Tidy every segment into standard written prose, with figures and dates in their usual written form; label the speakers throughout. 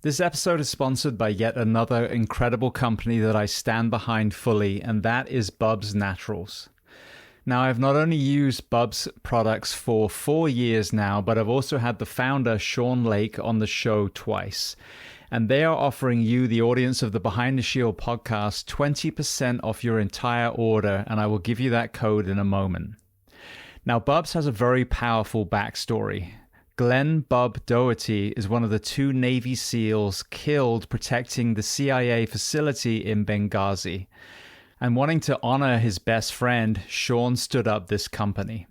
Speaker 1: This episode is sponsored by yet another incredible company that I stand behind fully, and that is Bubs Naturals. Now, I've not only used Bubs products for 4 years now, but I've also had the founder, Sean Lake, on the show twice. And they are offering you, the audience of the Behind the Shield podcast, 20% off your entire order, and I will give you that code in a moment. Now, Bubs has a very powerful backstory. Glenn Bub Doherty is one of the 2 Navy SEALs killed protecting the CIA facility in Benghazi. And wanting to honor his best friend, Sean stood up this company.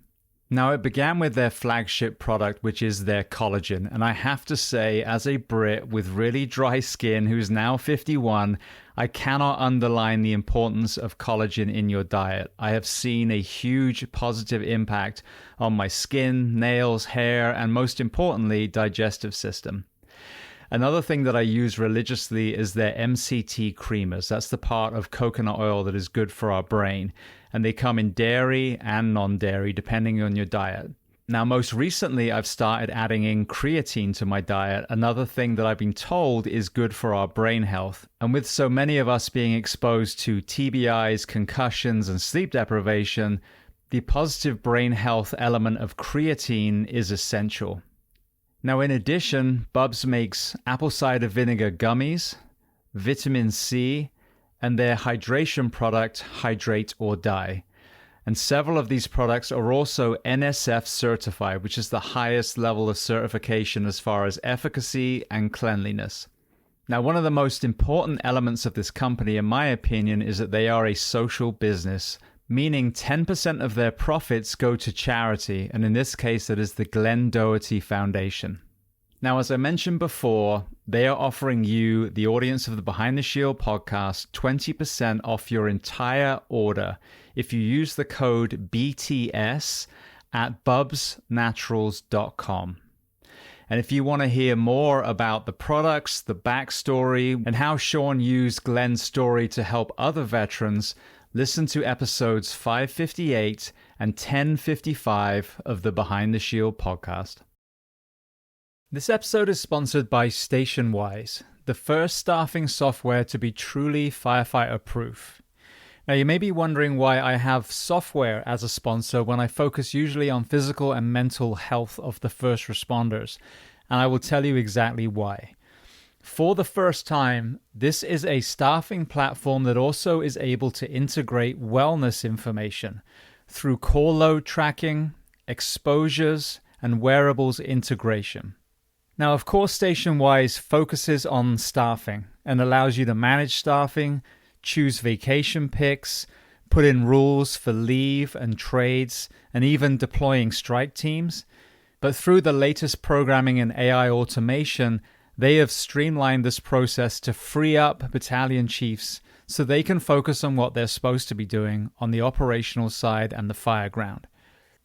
Speaker 1: Now, it began with their flagship product, which is their collagen. And I have to say, as a Brit with really dry skin who's now 51, I cannot underline the importance of collagen in your diet. I have seen a huge positive impact on my skin, nails, hair, and most importantly, digestive system. Another thing that I use religiously is their MCT creamers. That's the part of coconut oil that is good for our brain. And they come in dairy and non-dairy, depending on your diet. Now, most recently, I've started adding in creatine to my diet. Another thing that I've been told is good for our brain health. And with so many of us being exposed to TBIs, concussions, and sleep deprivation, the positive brain health element of creatine is essential. Now, in addition, Bubs makes apple cider vinegar gummies, vitamin C, and their hydration product, Hydrate or Die. And several of these products are also NSF certified, which is the highest level of certification as far as efficacy and cleanliness. Now, one of the most important elements of this company, in my opinion, is that they are a social business, meaning 10% of their profits go to charity, and in this case, that is the Glenn Doherty Foundation. Now, as I mentioned before, they are offering you, the audience of the Behind the Shield podcast, 20% off your entire order if you use the code BTS at bubsnaturals.com. And if you want to hear more about the products, the backstory, and how Sean used Glenn's story to help other veterans, listen to episodes 558 and 1055 of the Behind the Shield podcast. This episode is sponsored by StationWise, the first staffing software to be truly firefighter-proof. Now, you may be wondering why I have software as a sponsor when I focus usually on physical and mental health of the first responders, and I will tell you exactly why. For the first time, this is a staffing platform that also is able to integrate wellness information through call load tracking, exposures, and wearables integration. Now, of course, StationWise focuses on staffing and allows you to manage staffing, choose vacation picks, put in rules for leave and trades, and even deploying strike teams. But through the latest programming and AI automation, they have streamlined this process to free up battalion chiefs so they can focus on what they're supposed to be doing on the operational side and the fireground.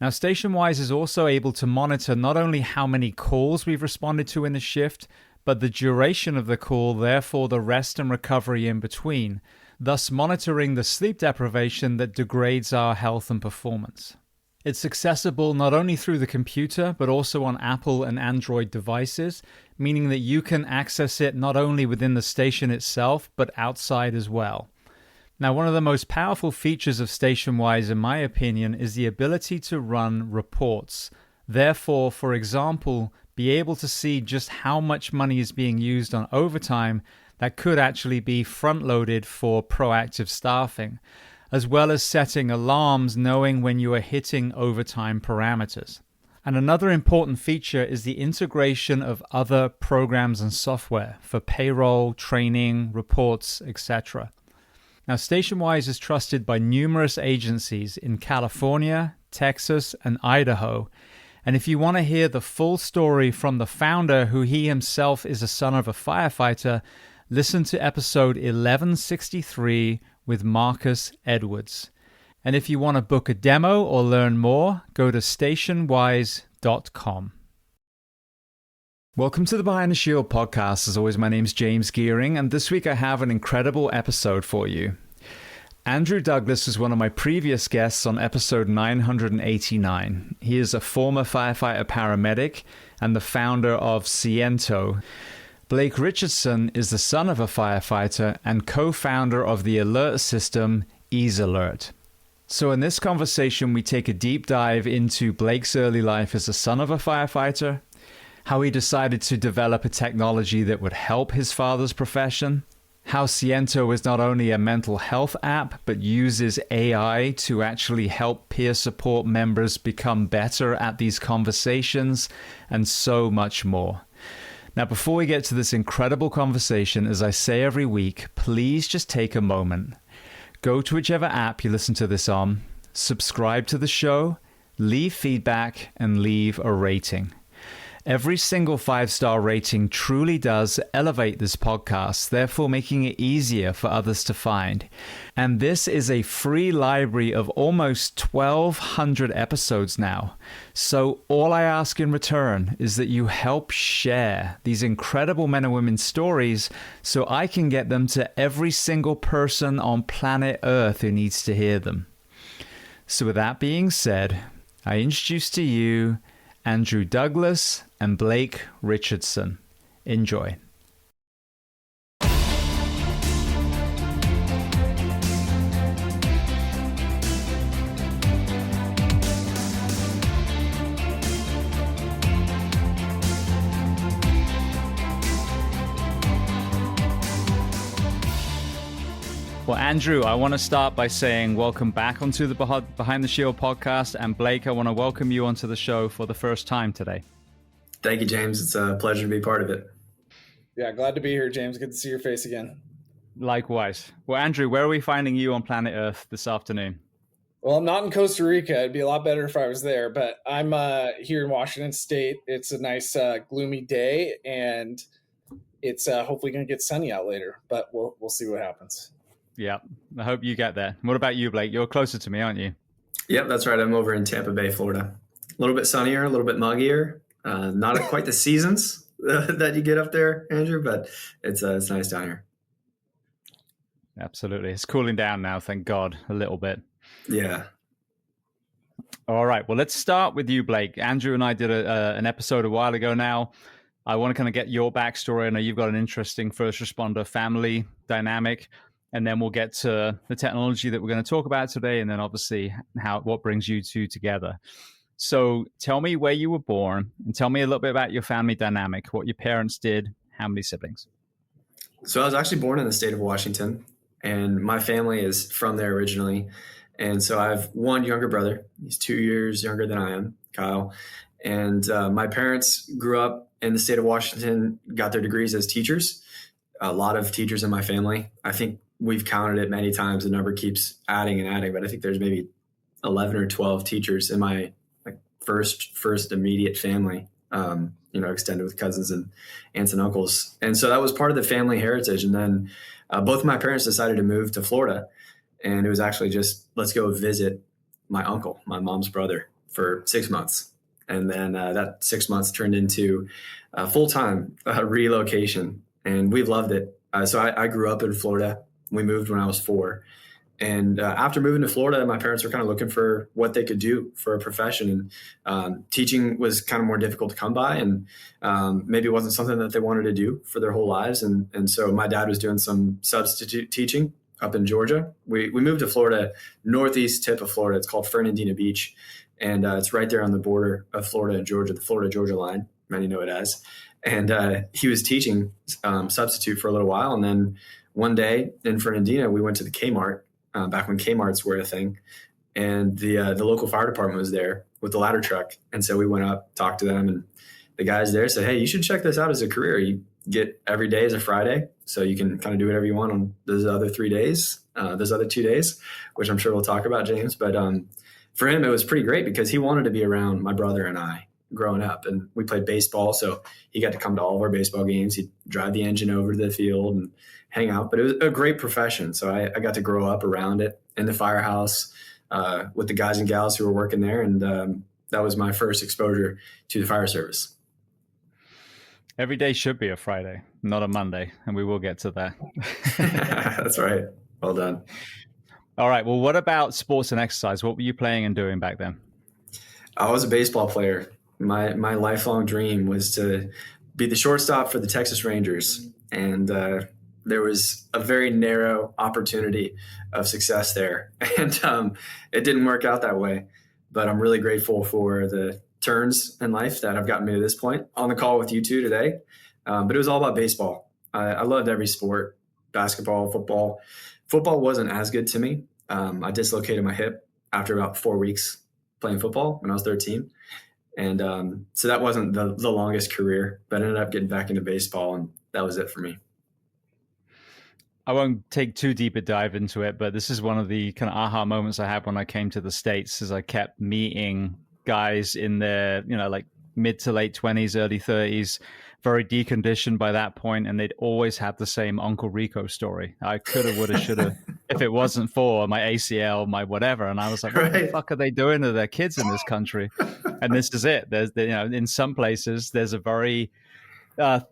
Speaker 1: Now, StationWise is also able to monitor not only how many calls we've responded to in the shift, but the duration of the call, therefore the rest and recovery in between, thus monitoring the sleep deprivation that degrades our health and performance. It's accessible not only through the computer, but also on Apple and Android devices, meaning that you can access it not only within the station itself, but outside as well. Now, one of the most powerful features of StationWise, in my opinion, is the ability to run reports. Therefore, for example, be able to see just how much money is being used on overtime that could actually be front-loaded for proactive staffing, as well as setting alarms knowing when you are hitting overtime parameters. And another important feature is the integration of other programs and software for payroll, training, reports, etc. Now, StationWise is trusted by numerous agencies in California, Texas, and Idaho. And if you want to hear the full story from the founder, who he himself is a son of a firefighter, listen to episode 1163 with Marcus Edwards. And if you want to book a demo or learn more, go to stationwise.com. Welcome to the Behind the Shield podcast. As always, my name's James Gearing, and this week I have an incredible episode for you. Andrew Douglas is one of my previous guests on episode 989. He is a former firefighter paramedic and the founder of Siento. Blake Richardson is the son of a firefighter and co-founder of the alert system, EaseAlert. So in this conversation, we take a deep dive into Blake's early life as a son of a firefighter, how he decided to develop a technology that would help his father's profession, how Siento is not only a mental health app, but uses AI to actually help peer support members become better at these conversations, and so much more. Now, before we get to this incredible conversation, as I say every week, please just take a moment. Go to whichever app you listen to this on, subscribe to the show, leave feedback, and leave a rating. Every single 5-star rating truly does elevate this podcast, therefore making it easier for others to find. And this is a free library of almost 1,200 episodes now. So all I ask in return is that you help share these incredible men and women's stories so I can get them to every single person on planet Earth who needs to hear them. So with that being said, I introduce to you Andrew Douglas and Blake Richardson. Enjoy. Well, Andrew, I want to start by saying welcome back onto the Behind the Shield podcast. And Blake, I want to welcome you onto the show for the first time today.
Speaker 2: Thank you, James. It's a pleasure to be part of it.
Speaker 3: Yeah, glad to be here, James. Good to see your face again.
Speaker 1: Likewise. Well, Andrew, where are we finding you on planet Earth this afternoon?
Speaker 3: Well, I'm not in Costa Rica. It'd be a lot better if I was there, but I'm here in Washington State. It's a nice gloomy day, and it's hopefully going to get sunny out later, but we'll see what happens.
Speaker 1: Yeah, I hope you get there. What about you, Blake? You're closer to me, aren't you?
Speaker 2: Yep, that's right. I'm over in Tampa Bay, Florida. A little bit sunnier, a little bit muggier. Not at quite the seasons that you get up there, Andrew, but it's nice down here.
Speaker 1: Absolutely. It's cooling down now, thank God, a little bit.
Speaker 2: Yeah.
Speaker 1: All right. Well, let's start with you, Blake. Andrew and I did an episode a while ago now. I want to kind of get your backstory. I know you've got an interesting first responder family dynamic. And then we'll get to the technology that we're going to talk about today, and then obviously what brings you two together. So tell me where you were born, and tell me a little bit about your family dynamic, what your parents did, how many siblings.
Speaker 2: So I was actually born in the state of Washington, and my family is from there originally. And so I have one younger brother. He's 2 years younger than I am, Kyle. And my parents grew up in the state of Washington, got their degrees as teachers. A lot of teachers in my family. I think we've counted it many times. The number keeps adding and adding, but I think there's maybe 11 or 12 teachers in my first immediate family, extended with cousins and aunts and uncles. And so that was part of the family heritage. And then both of my parents decided to move to Florida, and it was actually just, let's go visit my uncle, my mom's brother, for 6 months. And then that 6 months turned into a full-time relocation, and we've loved it. So I grew up in Florida. We moved when I was 4. And after moving to Florida, my parents were kind of looking for what they could do for a profession. And teaching was kind of more difficult to come by, and maybe it wasn't something that they wanted to do for their whole lives. And so my dad was doing some substitute teaching up in Georgia. We moved to Florida, northeast tip of Florida. It's called Fernandina Beach. And it's right there on the border of Florida and Georgia, the Florida-Georgia line. Many know it as. And he was teaching substitute for a little while. And then one day in Fernandina, we went to the Kmart, back when Kmarts were a thing. And the local fire department was there with the ladder truck. And so we went up, talked to them, and the guys there said, hey, you should check this out as a career. You get every day as a Friday, so you can kind of do whatever you want on those other 3 days, those other 2 days, which I'm sure we'll talk about, James. But for him, it was pretty great because he wanted to be around my brother and I growing up, and we played baseball. So he got to come to all of our baseball games. He'd drive the engine over to the field and hang out, but it was a great profession. So I got to grow up around it in the firehouse with the guys and gals who were working there. And that was my first exposure to the fire service.
Speaker 1: Every day should be a Friday, not a Monday. And we will get to that.
Speaker 2: That's right. Well done.
Speaker 1: All right. Well, what about sports and exercise? What were you playing and doing back then?
Speaker 2: I was a baseball player. My lifelong dream was to be the shortstop for the Texas Rangers. And there was a very narrow opportunity of success there. And it didn't work out that way. But I'm really grateful for the turns in life that have gotten me to this point. On the call with you two today. But it was all about baseball. I loved every sport, basketball, football. Football wasn't as good to me. I dislocated my hip after about 4 weeks playing football when I was 13. And so that wasn't the longest career, but I ended up getting back into baseball, and that was it for me.
Speaker 1: I won't take too deep a dive into it, but this is one of the kind of aha moments I had when I came to the States, as I kept meeting guys in their, like mid to late 20s, early 30s, very deconditioned by that point, and they'd always had the same Uncle Rico story. I coulda, woulda, shoulda, if it wasn't for my ACL, my whatever. And I was like, what the fuck are they doing to their kids in this country? And this is it. There's, in some places, there's a very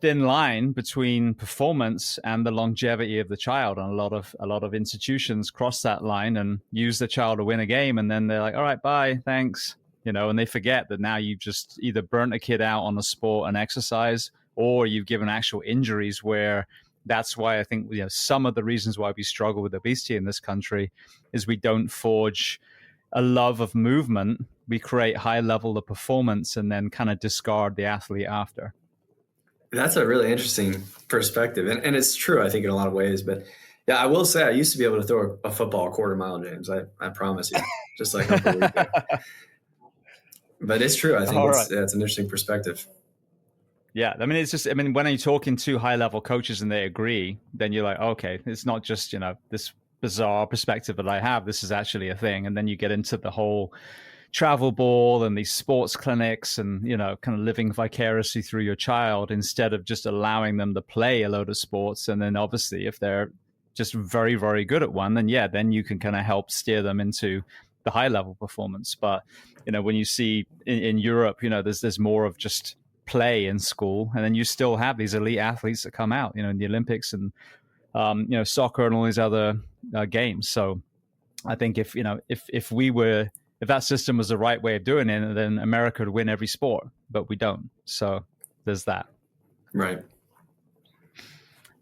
Speaker 1: thin line between performance and the longevity of the child, and a lot of institutions cross that line and use the child to win a game, and then they're like, all right, bye, thanks, and they forget that now you've just either burnt a kid out on a sport and exercise, or you've given actual injuries. Where that's why I think some of the reasons why we struggle with obesity in this country is we don't forge a love of movement. We create high level of performance and then kind of discard the athlete after.
Speaker 2: That's a really interesting perspective. And it's true, I think, in a lot of ways. But yeah, I will say I used to be able to throw a football a quarter mile, James. I promise you, just like Uncle Rico. But it's true. I think it's an interesting perspective.
Speaker 1: Yeah. I mean, it's just, when you're talking to high level coaches and they agree, then you're like, okay, it's not just, this bizarre perspective that I have. This is actually a thing. And then you get into the whole travel ball and these sports clinics and, kind of living vicariously through your child instead of just allowing them to play a load of sports. And then obviously if they're just very, very good at one, then you can kind of help steer them into the high level performance. But, when you see in Europe, there's more of just play in school, and then you still have these elite athletes that come out, in the Olympics and, soccer and all these other games. So I think if that system was the right way of doing it, then America would win every sport, but we don't. So there's that.
Speaker 2: Right.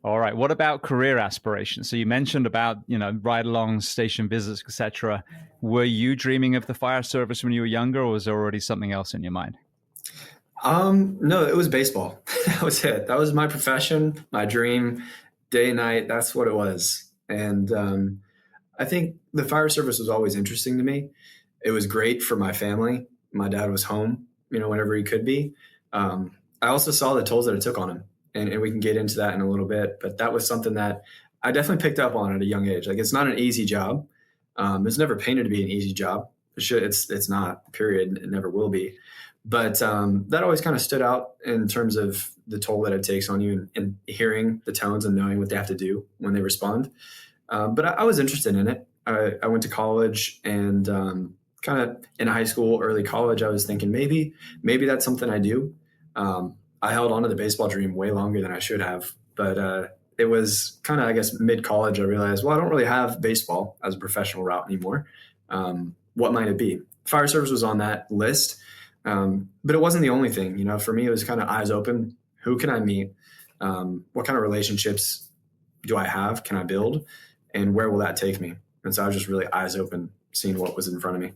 Speaker 1: All right. What about career aspirations? So you mentioned about, ride-along station visits, etc. Were you dreaming of the fire service when you were younger, or was there already something else in your mind?
Speaker 2: No, it was baseball. That was it. That was my profession, my dream, day and night. That's what it was. And I think the fire service was always interesting to me. It was great for my family. My dad was home, whenever he could be. I also saw the tolls that it took on him, and we can get into that in a little bit. But that was something that I definitely picked up on at a young age. Like, it's not an easy job. It's never painted to be an easy job. It's not, period. It never will be. But that always kind of stood out in terms of the toll that it takes on you, and hearing the tones and knowing what they have to do when they respond. But I was interested in it. I went to college, and kind of in high school, early college, I was thinking maybe that's something I do. I held on to the baseball dream way longer than I should have. But it was kind of, I guess, mid-college, I realized, well, I don't really have baseball as a professional route anymore. What might it be? Fire service was on that list. But it wasn't the only thing. For me, it was kind of eyes open. Who can I meet? What kind of relationships do I have? Can I build? And where will that take me? And so I was just really eyes open, seeing what was in front of me.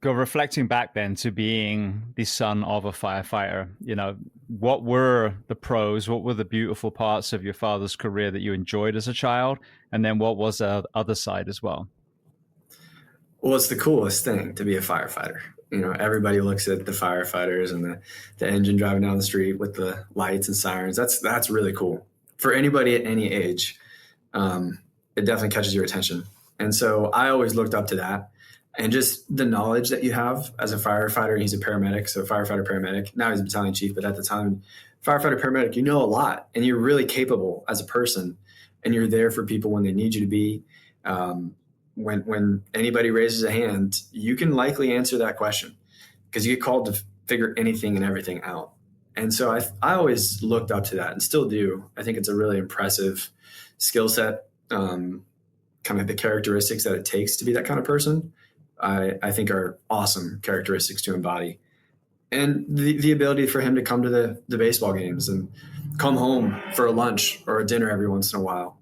Speaker 1: Go reflecting back then to being the son of a firefighter, what were the pros? What were the beautiful parts of your father's career that you enjoyed as a child? And then what was the other side as well?
Speaker 2: Well, it's the coolest thing to be a firefighter. Everybody looks at the firefighters and the engine driving down the street with the lights and sirens. That's really cool for anybody at any age. It definitely catches your attention. And so I always looked up to that, and just the knowledge that you have as a firefighter. He's a paramedic, so firefighter paramedic. Now he's a battalion chief, but at the time, firefighter paramedic, a lot, and you're really capable as a person, and you're there for people when they need you to be. When anybody raises a hand, you can likely answer that question because you get called to figure anything and everything out. And so I always looked up to that, and still do. I think it's a really impressive skill set, kind of the characteristics that it takes to be that kind of person. I think are awesome characteristics to embody. and the ability for him to come to the baseball games and come home for a lunch or a dinner every once in a while.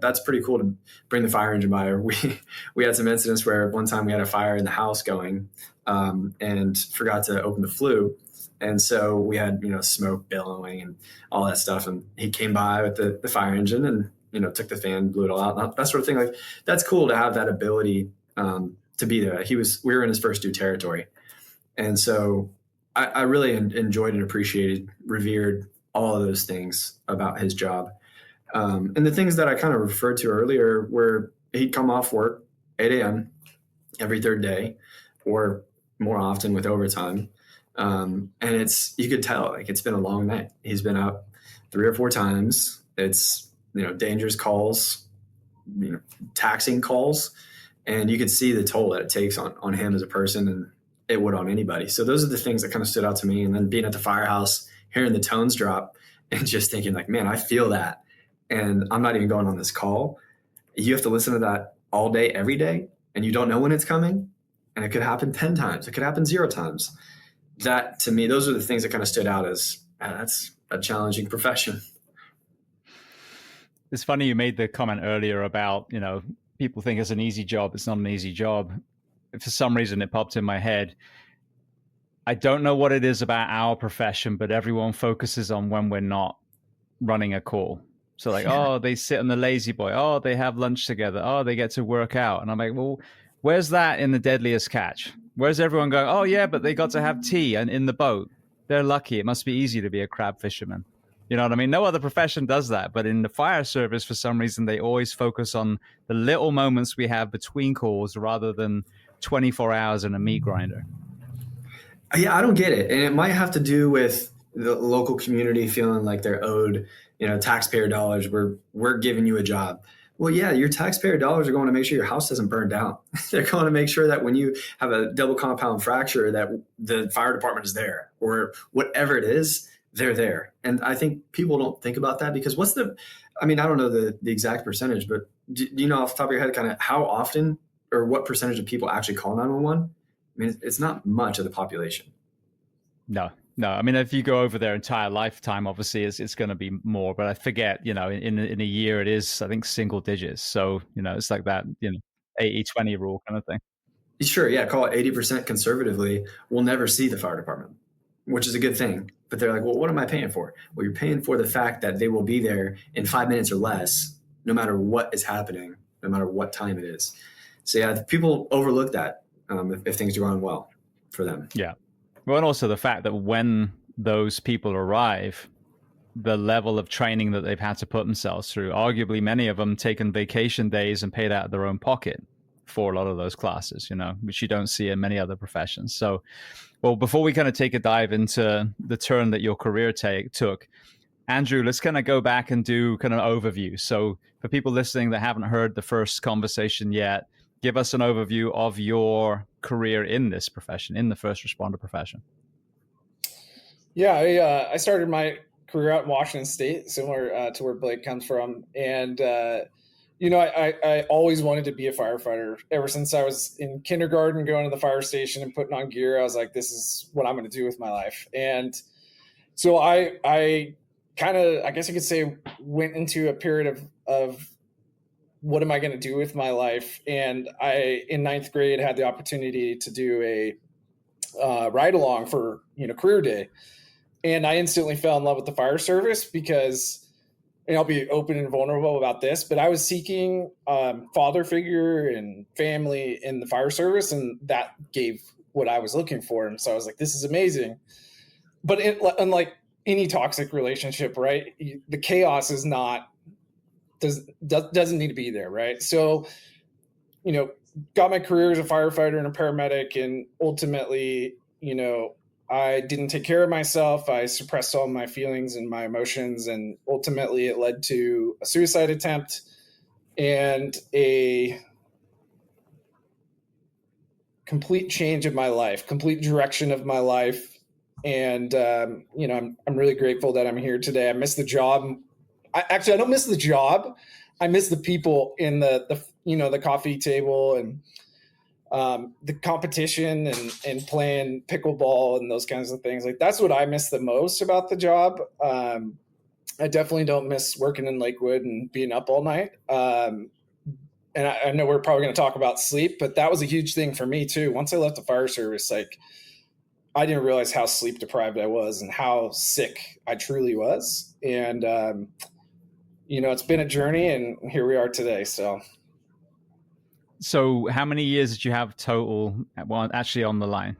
Speaker 2: That's pretty cool to bring the fire engine by. We had some incidents where one time we had a fire in the house going, and forgot to open the flue. And so we had, smoke billowing and all that stuff. And he came by with the fire engine and, took the fan, blew it all out, that sort of thing. Like, that's cool to have that ability to be there. We were in his first due territory. And so I really enjoyed and appreciated, revered all of those things about his job. And the things that I kind of referred to earlier, where he'd come off work 8 a.m. every third day, or more often with overtime. And you could tell, like, it's been a long night. He's been up 3 or 4 times. It's, dangerous calls, taxing calls, and you could see the toll that it takes on him as a person, and it would on anybody. So those are the things that kind of stood out to me. And then being at the firehouse, hearing the tones drop and just thinking like, man, I feel that. And I'm not even going on this call. You have to listen to that all day, every day, and you don't know when it's coming. And it could happen 10 times. It could happen 0 times. That, to me, those are the things that kind of stood out as, that's a challenging profession.
Speaker 1: It's funny you made the comment earlier about, people think it's an easy job. It's not an easy job. For some reason, it popped in my head. I don't know what it is about our profession, but everyone focuses on when we're not running a call. So like, oh, they sit on the lazy boy. Oh, they have lunch together. Oh, they get to work out. And I'm like, well, where's that in the deadliest catch? Where's everyone going, oh, yeah, but they got to have tea and in the boat. They're lucky. It must be easy to be a crab fisherman. You know what I mean? No other profession does that. But in the fire service, for some reason, they always focus on the little moments we have between calls rather than 24 hours in a meat grinder.
Speaker 2: Yeah, I don't get it. And it might have to do with the local community feeling like they're owed, taxpayer dollars. We're giving you a job. Well, yeah, your taxpayer dollars are going to make sure your house doesn't burn down. They're going to make sure that when you have a double compound fracture, that the fire department is there, or whatever it is, they're there. And I think people don't think about that because I don't know the exact percentage, but do you know off the top of your head kind of how often or what percentage of people actually call 911? I mean, it's not much of the population.
Speaker 1: No. I mean, if you go over their entire lifetime, obviously it's going to be more, but I forget, in a year it is, I think, single digits. So, it's like that, 80-20 rule kind of thing.
Speaker 2: Sure. Yeah. Call it 80% conservatively. We'll never see the fire department, which is a good thing. But they're like, well, what am I paying for? Well, you're paying for the fact that they will be there in 5 minutes or less, no matter what is happening, no matter what time it is. So yeah, people overlook that if things are going well for them.
Speaker 1: Yeah. Well, and also the fact that when those people arrive, the level of training that they've had to put themselves through, arguably many of them taken vacation days and paid out of their own pocket for a lot of those classes, which you don't see in many other professions. So, well, before we kind of take a dive into the turn that your career took, Andrew, let's kind of go back and do kind of overview. So for people listening that haven't heard the first conversation yet, give us an overview of your career in this profession, in the first responder profession.
Speaker 3: Yeah, I started my career out in Washington State, similar to where Blake comes from. And, I always wanted to be a firefighter. Ever since I was in kindergarten, going to the fire station and putting on gear, I was like, this is what I'm going to do with my life. And so I kind of, I guess you could say, went into a period of what am I going to do with my life? And I, in 9th grade, had the opportunity to do a ride along for, career day. And I instantly fell in love with the fire service because, and I'll be open and vulnerable about this, but I was seeking father figure and family in the fire service, and that gave what I was looking for. And so I was like, this is amazing. But unlike any toxic relationship, right, the chaos is not, doesn't need to be there, right? So, got my career as a firefighter and a paramedic, and ultimately, I didn't take care of myself. I suppressed all my feelings and my emotions, and ultimately it led to a suicide attempt and a complete change of my life, complete direction of my life. And, I'm really grateful that I'm here today. I miss the job. I don't miss the job. I miss the people in the coffee table. And the competition and playing pickleball and those kinds of things. Like that's what I miss the most about the job. I definitely don't miss working in Lakewood and being up all night. And I know we're probably going to talk about sleep, but that was a huge thing for me too. Once I left the fire service, like I didn't realize how sleep deprived I was and how sick I truly was. And, it's been a journey, and here we are today.
Speaker 1: So how many years did you have total, well, actually on the line?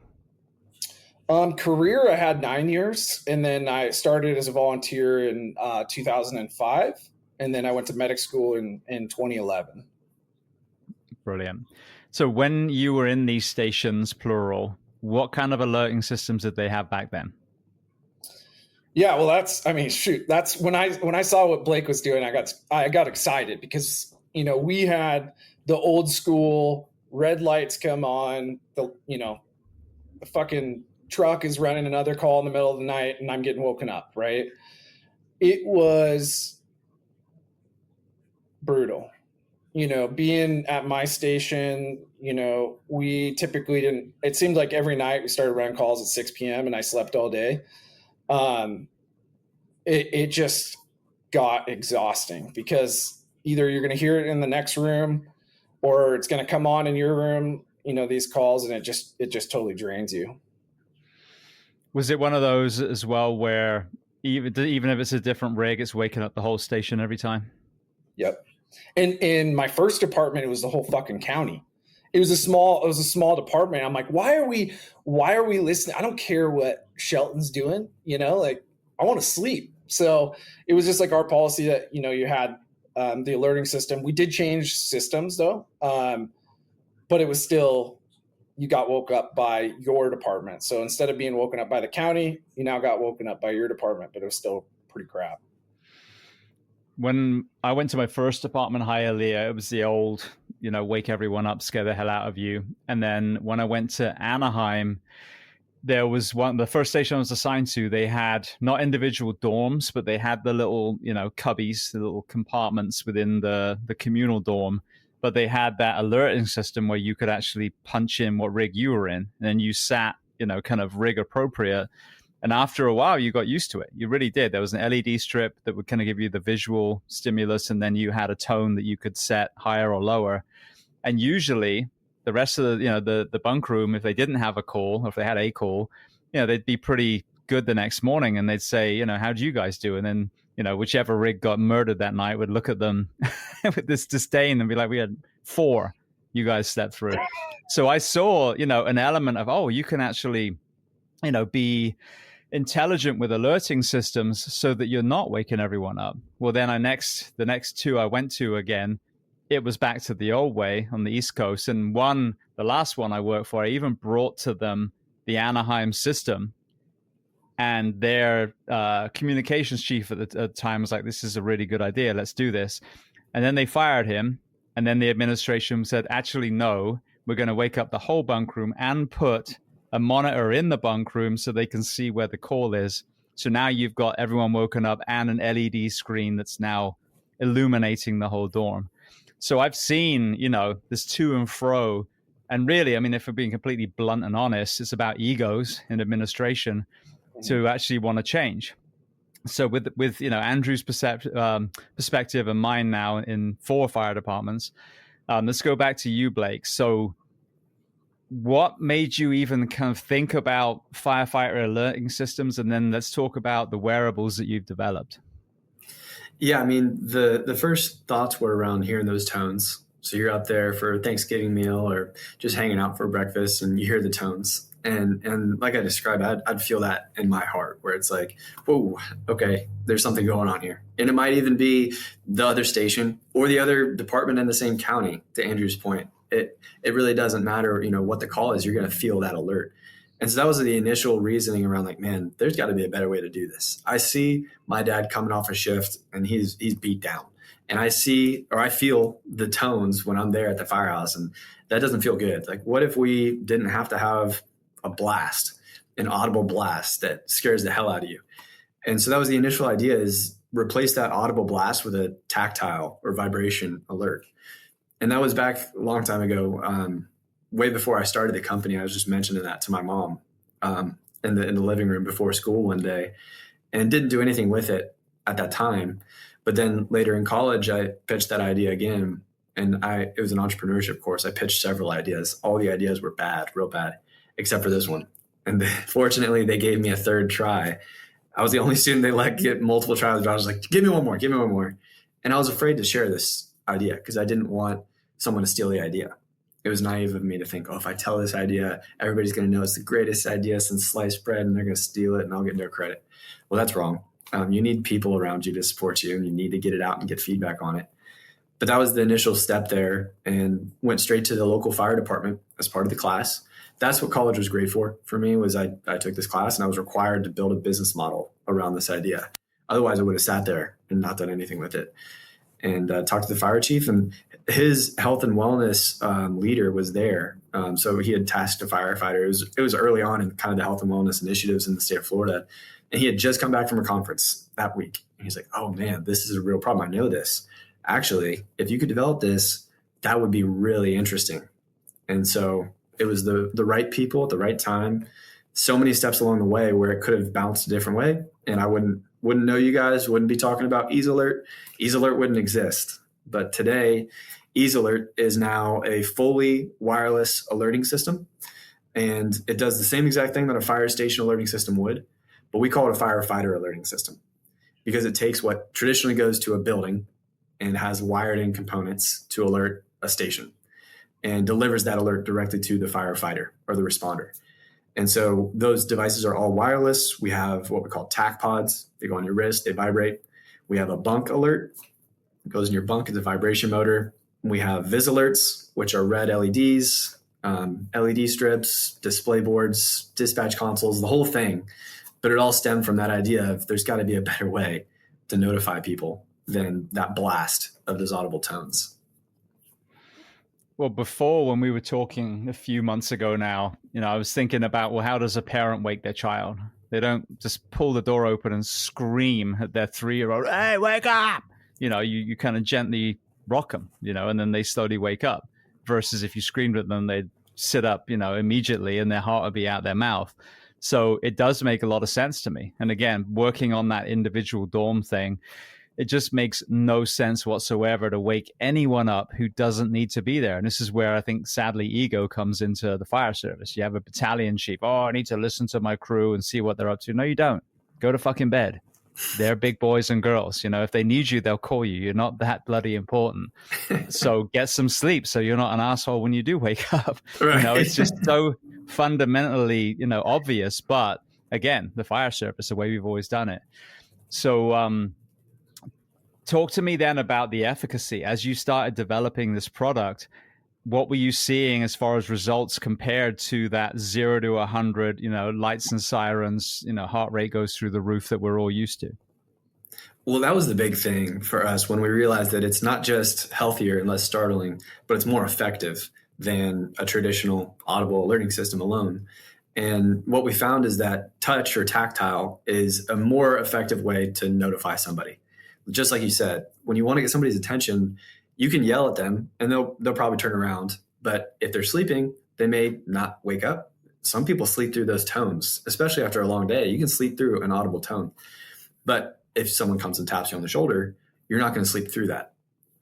Speaker 3: Career, I had 9 years, and then I started as a volunteer in 2005, and then I went to medic school in 2011.
Speaker 1: Brilliant. So when you were in these stations, plural, what kind of alerting systems did they have back then?
Speaker 3: Yeah, well, that's when I saw what Blake was doing, I got excited because, we had the old school red lights come on, the fucking truck is running another call in the middle of the night and I'm getting woken up, right? It was brutal. Being at my station, we typically it seemed like every night we started running calls at 6 p.m. and I slept all day. It just got exhausting because either you're going to hear it in the next room or it's going to come on in your room, these calls, and it just totally drains you.
Speaker 1: Was it one of those as well where even if it's a different rig, it's waking up the whole station every time?
Speaker 3: Yep. And in my first department, it was the whole fucking county. It was a small department. I'm like, why are we listening? I don't care what Shelton's doing, like I want to sleep. So it was just like our policy that, you had the alerting system. We did change systems though. But it was still, you got woke up by your department. So instead of being woken up by the county, you now got woken up by your department, but it was still pretty crap.
Speaker 1: When I went to my first department, Hialeah, it was the old, wake everyone up, scare the hell out of you. And then when I went to Anaheim, there was the first station I was assigned to, they had not individual dorms, but they had the little, cubbies, the little compartments within the communal dorm. But they had that alerting system where you could actually punch in what rig you were in. And then you sat, kind of rig appropriate. And after a while, you got used to it. You really did. There was an LED strip that would kind of give you the visual stimulus, and then you had a tone that you could set higher or lower. And usually, the rest of the bunk room, if they didn't have a call, or if they had a call, they'd be pretty good the next morning, and they'd say, how'd you guys do? And then, whichever rig got murdered that night would look at them with this disdain and be like, we had 4 you guys slept through. So I saw, an element of, you can actually, be intelligent with alerting systems so that you're not waking everyone up. Well, then the next 2 I went to again, it was back to the old way on the East Coast. And the last one I worked for, I even brought to them the Anaheim system. And their communications chief at the time was like, this is a really good idea. Let's do this. And then they fired him. And then the administration said, actually, no, we're going to wake up the whole bunk room and put a monitor in the bunk room so they can see where the call is. So now you've got everyone woken up and an LED screen that's now illuminating the whole dorm. So I've seen, this to and fro. And really, if we're being completely blunt and honest, it's about egos in administration to actually want to change. So with Andrew's perspective and mine now in 4 fire departments, let's go back to you, Blake. So what made you even kind of think about firefighter alerting systems? And then let's talk about the wearables that you've developed.
Speaker 2: Yeah, the first thoughts were around hearing those tones. So you're out there for a Thanksgiving meal or just hanging out for breakfast and you hear the tones. And like I described, I'd feel that in my heart where it's like, whoa, okay, there's something going on here. And it might even be the other station or the other department in the same county, to Andrew's point. It really doesn't matter, what the call is, you're going to feel that alert. And so that was the initial reasoning around like, man, there's got to be a better way to do this. I see my dad coming off a shift and he's beat down. And I feel the tones when I'm there at the firehouse, and that doesn't feel good. Like, what if we didn't have to have a blast, an audible blast that scares the hell out of you? And so that was the initial idea, is replace that audible blast with a tactile or vibration alert. And that was back a long time ago. way before I started the company, I was just mentioning that to my mom in the living room before school one day, and didn't do anything with it at that time. But then later in college, I pitched that idea again, and it was an entrepreneurship course. I pitched several ideas. All the ideas were bad, real bad, except for this one. And fortunately, they gave me a third try. I was the only student they let get multiple tries. But I was like, give me one more. And I was afraid to share this idea because I didn't want someone to steal the idea. It was naive of me to think, if I tell this idea, everybody's going to know it's the greatest idea since sliced bread, and they're going to steal it and I'll get no credit. Well, that's wrong. You need people around you to support you, and you need to get it out and get feedback on it. But that was the initial step there, and went straight to the local fire department as part of the class. That's what college was great for me, was I took this class and I was required to build a business model around this idea. Otherwise, I would have sat there and not done anything with it. And talked to the fire chief, and his health and wellness leader was there. So he had tasked a firefighter. It was early on in kind of the health and wellness initiatives in the state of Florida. And he had just come back from a conference that week. And he's like, oh man, this is a real problem. I know this. Actually, if you could develop this, that would be really interesting. And so it was the right people at the right time. So many steps along the way where it could have bounced a different way. And I wouldn't know you guys, wouldn't be talking about EaseAlert. EaseAlert wouldn't exist. But today, EaseAlert is now a fully wireless alerting system. And it does the same exact thing that a fire station alerting system would, but we call it a firefighter alerting system because it takes what traditionally goes to a building and has wired in components to alert a station and delivers that alert directly to the firefighter or the responder. And so those devices are all wireless. We have what we call tac pods. They go on your wrist, they vibrate. We have a bunk alert. It goes in your bunk, it's a vibration motor. We have vis alerts, which are red LEDs, LED strips, display boards, dispatch consoles, the whole thing. But it all stemmed from that idea of there's got to be a better way to notify people than that blast of those audible tones.
Speaker 1: Well, before, when we were talking a few months ago now, I was thinking about, well, how does a parent wake their child? They don't just pull the door open and scream at their 3-year-old, hey, wake up! You kind of gently rock them, and then they slowly wake up. Versus if you screamed at them, they'd sit up, immediately, and their heart would be out their mouth. So it does make a lot of sense to me. And again, working on that individual dorm thing, it just makes no sense whatsoever to wake anyone up who doesn't need to be there. And this is where I think, sadly, ego comes into the fire service. You have a battalion chief. Oh, I need to listen to my crew and see what they're up to. No, you don't. Go to fucking bed. They're big boys and girls. If they need you, they'll call you. You're not that bloody important. So get some sleep so you're not an asshole when you do wake up.
Speaker 2: Right.
Speaker 1: It's just so fundamentally, obvious. But again, the fire service, the way we've always done it. So talk to me then about the efficacy. As you started developing this product, what were you seeing as far as results compared to that 0 to 100, lights and sirens, heart rate goes through the roof that we're all used to?
Speaker 2: Well, that was the big thing for us when we realized that it's not just healthier and less startling, but it's more effective than a traditional audible alerting system alone. And what we found is that touch or tactile is a more effective way to notify somebody. Just like you said, when you want to get somebody's attention, you can yell at them and they'll probably turn around. But if they're sleeping, they may not wake up. Some people sleep through those tones, especially after a long day. You can sleep through an audible tone. But if someone comes and taps you on the shoulder, you're not going to sleep through that.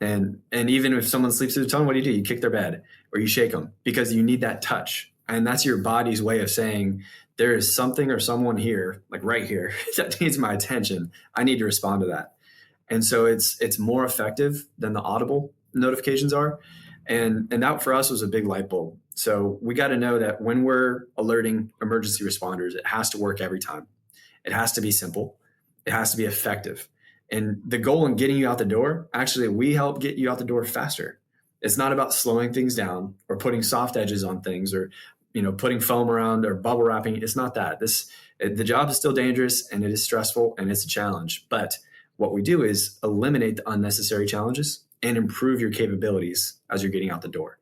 Speaker 2: And even if someone sleeps through the tone, what do? You kick their bed or you shake them because you need that touch. And that's your body's way of saying there is something or someone here, like right here, that needs my attention. I need to respond to that. And so it's more effective than the audible notifications are. And that for us was a big light bulb. So we got to know that when we're alerting emergency responders, it has to work every time. It has to be simple. It has to be effective. And the goal in getting you out the door, actually, we help get you out the door faster. It's not about slowing things down or putting soft edges on things or, putting foam around or bubble wrapping. It's not that. The job is still dangerous and it is stressful and it's a challenge. But what we do is eliminate the unnecessary challenges and improve your capabilities as you're getting out the door.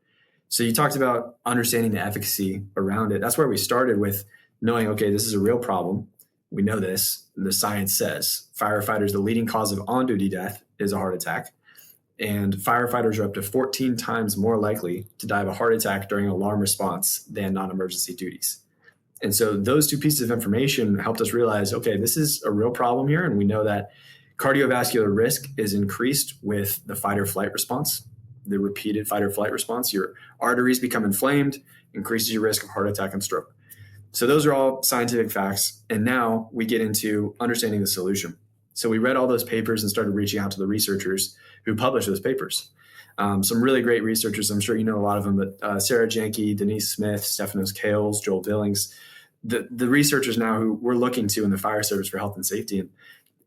Speaker 2: So you talked about understanding the efficacy around it. That's where we started with knowing, okay, this is a real problem. We know this. The science says firefighters, the leading cause of on-duty death is a heart attack. And firefighters are up to 14 times more likely to die of a heart attack during alarm response than non-emergency duties. And so those two pieces of information helped us realize, okay, this is a real problem here. And we know that cardiovascular risk is increased with the fight or flight response, the repeated fight or flight response. Your arteries become inflamed, increases your risk of heart attack and stroke. So those are all scientific facts. And now we get into understanding the solution. So we read all those papers and started reaching out to the researchers who published those papers. Some really great researchers. I'm sure you know a lot of them, but Sarah Janke, Denise Smith, Stephanos Kales, Joel Billings, the researchers now who we're looking to in the fire service for health and safety. And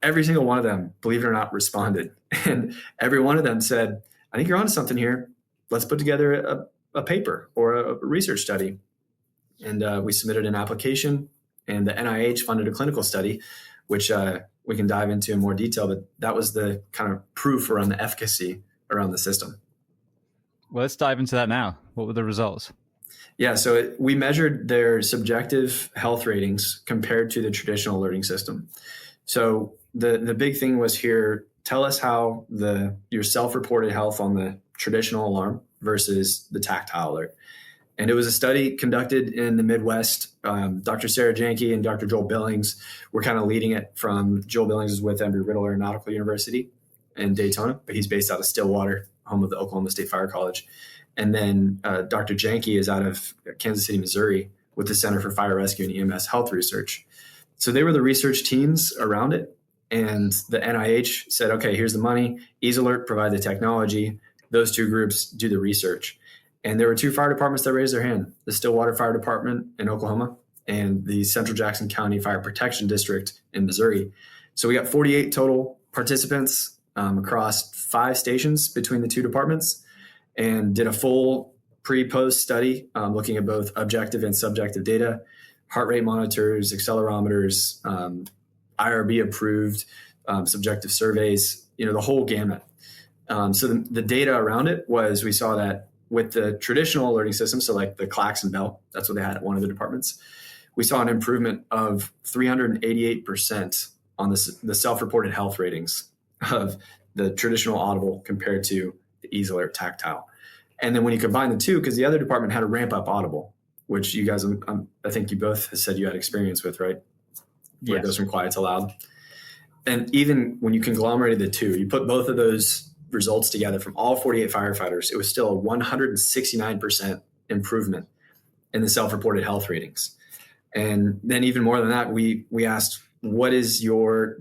Speaker 2: every single one of them, believe it or not, responded. And every one of them said, I think you're onto something here. Let's put together a paper or a research study. And we submitted an application, and the NIH funded a clinical study, which we can dive into in more detail, but that was the kind of proof around the efficacy around the system.
Speaker 1: Well, let's dive into that now. What were the results?
Speaker 2: Yeah, so we measured their subjective health ratings compared to the traditional alerting system. So the big thing was here, tell us how your self-reported health on the traditional alarm versus the tactile alert. And it was a study conducted in the Midwest. Dr. Sarah Janke and Dr. Joel Billings were kind of leading it. From Joel Billings is with Embry-Riddle Aeronautical University in Daytona, but he's based out of Stillwater, home of the Oklahoma State Fire College. And then Dr. Janke is out of Kansas City, Missouri, with the Center for Fire Rescue and EMS Health Research. So they were the research teams around it. And the NIH said, okay, here's the money. EaseAlert provide the technology. Those two groups do the research. And there were two fire departments that raised their hand, the Stillwater Fire Department in Oklahoma and the Central Jackson County Fire Protection District in Missouri. So we got 48 total participants across 5 stations between the two departments, and did a full pre-post study looking at both objective and subjective data, heart rate monitors, accelerometers, IRB approved subjective surveys, the whole gamut. So the data around it was, we saw that with the traditional alerting system, so like the Clax and Bell, that's what they had at one of the departments, we saw an improvement of 388% on the self-reported health ratings of the traditional audible compared to the EaseAlert tactile. And then when you combine the two, because the other department had a ramp up audible, which you guys, I think you both said you had experience with, right? Where it goes from quiet to loud. And even when you conglomerated the two, you put both of those results together from all 48 firefighters, it was still a 169% improvement in the self-reported health ratings. And then even more than that, we asked, what is your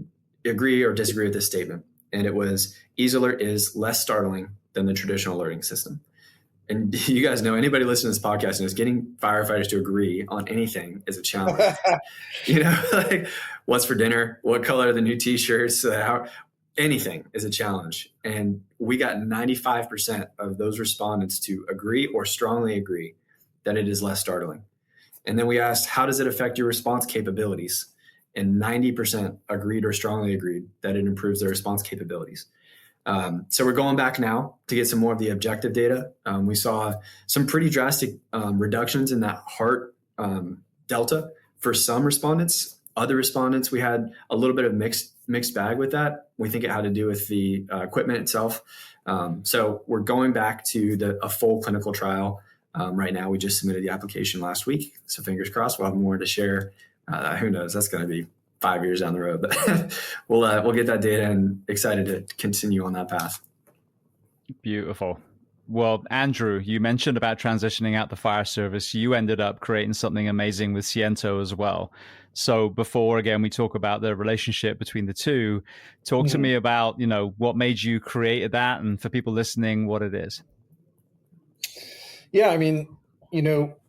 Speaker 2: agree or disagree with this statement? And it was, EaseAlert is less startling than the traditional alerting system. And you guys know, anybody listening to this podcast knows getting firefighters to agree on anything is a challenge. Like what's for dinner, what color are the new t-shirts, anything is a challenge. And we got 95% of those respondents to agree or strongly agree that it is less startling. And then we asked, how does it affect your response capabilities? And 90% agreed or strongly agreed that it improves their response capabilities. So we're going back now to get some more of the objective data. We saw some pretty drastic reductions in that heart delta for some respondents. Other respondents, we had a little bit of mixed bag with that. We think it had to do with the equipment itself. So we're going back to a full clinical trial right now. We just submitted the application last week. So fingers crossed, we'll have more to share. Who knows? That's going to be 5 years down the road, but we'll get that data, and excited to continue on that path.
Speaker 1: Beautiful. Well, Andrew, you mentioned about transitioning out the fire service. You ended up creating something amazing with Siento as well. So before, again, we talk about the relationship between the two, talk to me about, what made you create that, and for people listening, what it is.
Speaker 3: Yeah, I mean,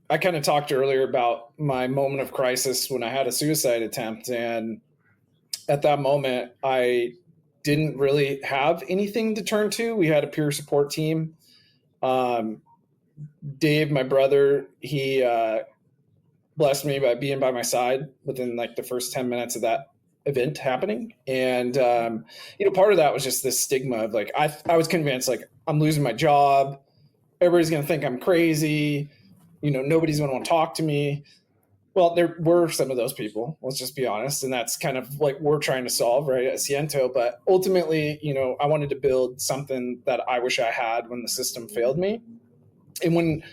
Speaker 3: I kind of talked earlier about my moment of crisis when I had a suicide attempt. And at that moment, I didn't really have anything to turn to. We had a peer support team. Dave, my brother, he blessed me by being by my side within like the first 10 minutes of that event happening. And, part of that was just this stigma of like, I was convinced like I'm losing my job. Everybody's going to think I'm crazy. Nobody's going to want to talk to me. Well, there were some of those people, let's just be honest. And that's kind of like we're trying to solve, right, at Siento. But ultimately, I wanted to build something that I wish I had when the system failed me. And when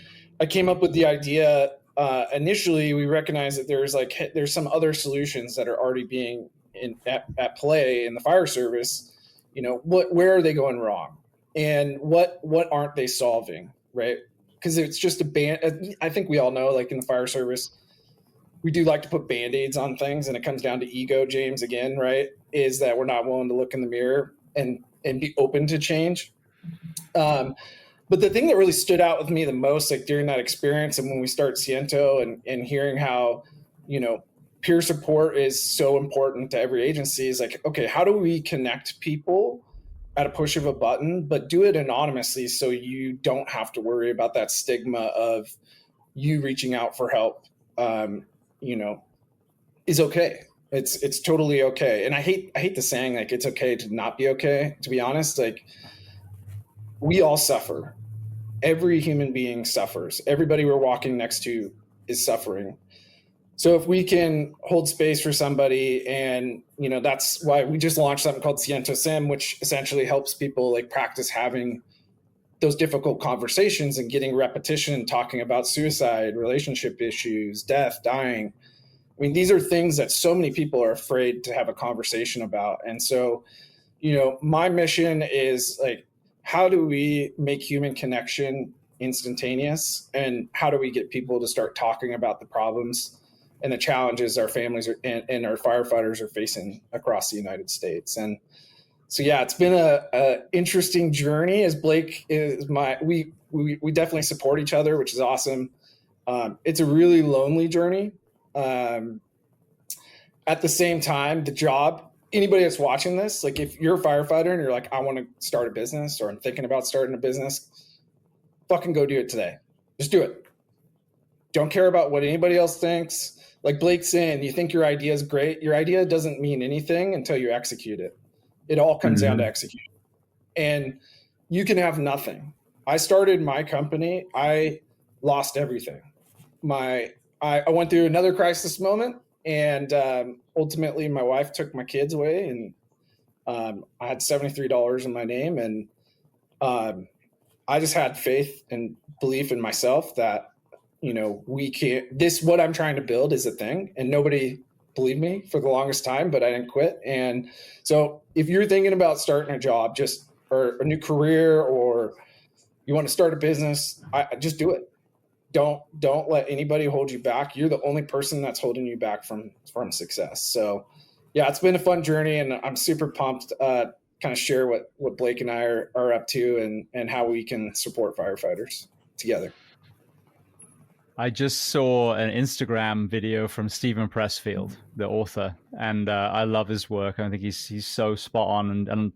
Speaker 3: I came up with the idea, initially, we recognized that there's some other solutions that are already being at play in the fire service. Where are they going wrong? And what aren't they solving, right? Because it's just I think we all know, like in the fire service, we do like to put Band-Aids on things, and it comes down to ego, James, again, right? Is that we're not willing to look in the mirror and be open to change. But the thing that really stood out with me the most, like during that experience and when we start Siento and hearing how, peer support is so important to every agency, is like, okay, how do we connect people at a push of a button, but do it anonymously so you don't have to worry about that stigma of you reaching out for help, is okay. It's totally okay. And I hate the saying, like, it's okay to not be okay, to be honest. Like, we all suffer. Every human being suffers. Everybody we're walking next to is suffering. So if we can hold space for somebody, and that's why we just launched something called Siento Sim, which essentially helps people like practice having those difficult conversations and getting repetition, talking about suicide, relationship issues, death, dying. I mean, these are things that so many people are afraid to have a conversation about. And so, my mission is like, how do we make human connection instantaneous? And how do we get people to start talking about the problems and the challenges our families and our firefighters are facing across the United States? And so, yeah, it's been a interesting journey. As Blake is we definitely support each other, which is awesome. It's a really lonely journey. At the same time, the job, anybody that's watching this, like if you're a firefighter and you're like, I want to start a business, or I'm thinking about starting a business, fucking go do it today. Just do it. Don't care about what anybody else thinks. Like Blake's saying, you think your idea is great. Your idea doesn't mean anything until you execute it. It all comes down to execution. And you can have nothing. I started my company. I lost everything. I went through another crisis moment, and ultimately my wife took my kids away, and I had $73 in my name. And I just had faith and belief in myself that, we can't, what I'm trying to build is a thing, and nobody believed me for the longest time, but I didn't quit. And so if you're thinking about starting a job, or a new career, or you want to start a business, just do it. Don't let anybody hold you back. You're the only person that's holding you back from success. So yeah, it's been a fun journey, and I'm super pumped kind of share what Blake and I are up to, and how we can support firefighters together.
Speaker 1: I just saw an Instagram video from Stephen Pressfield, the author, and I love his work. I think he's so spot on. And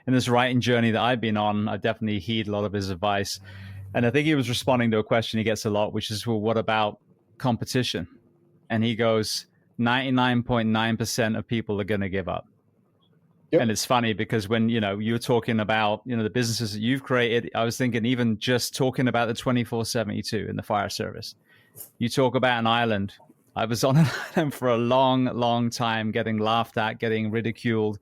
Speaker 1: in this writing journey that I've been on, I definitely heed a lot of his advice. And I think he was responding to a question he gets a lot, which is, well, what about competition? And he goes, 99.9% of people are going to give up. Yep. And it's funny because when, you're talking about, the businesses that you've created, I was thinking even just talking about the 24/72 in the fire service. You talk about an island. I was on an island for a long, long time, getting laughed at, getting ridiculed.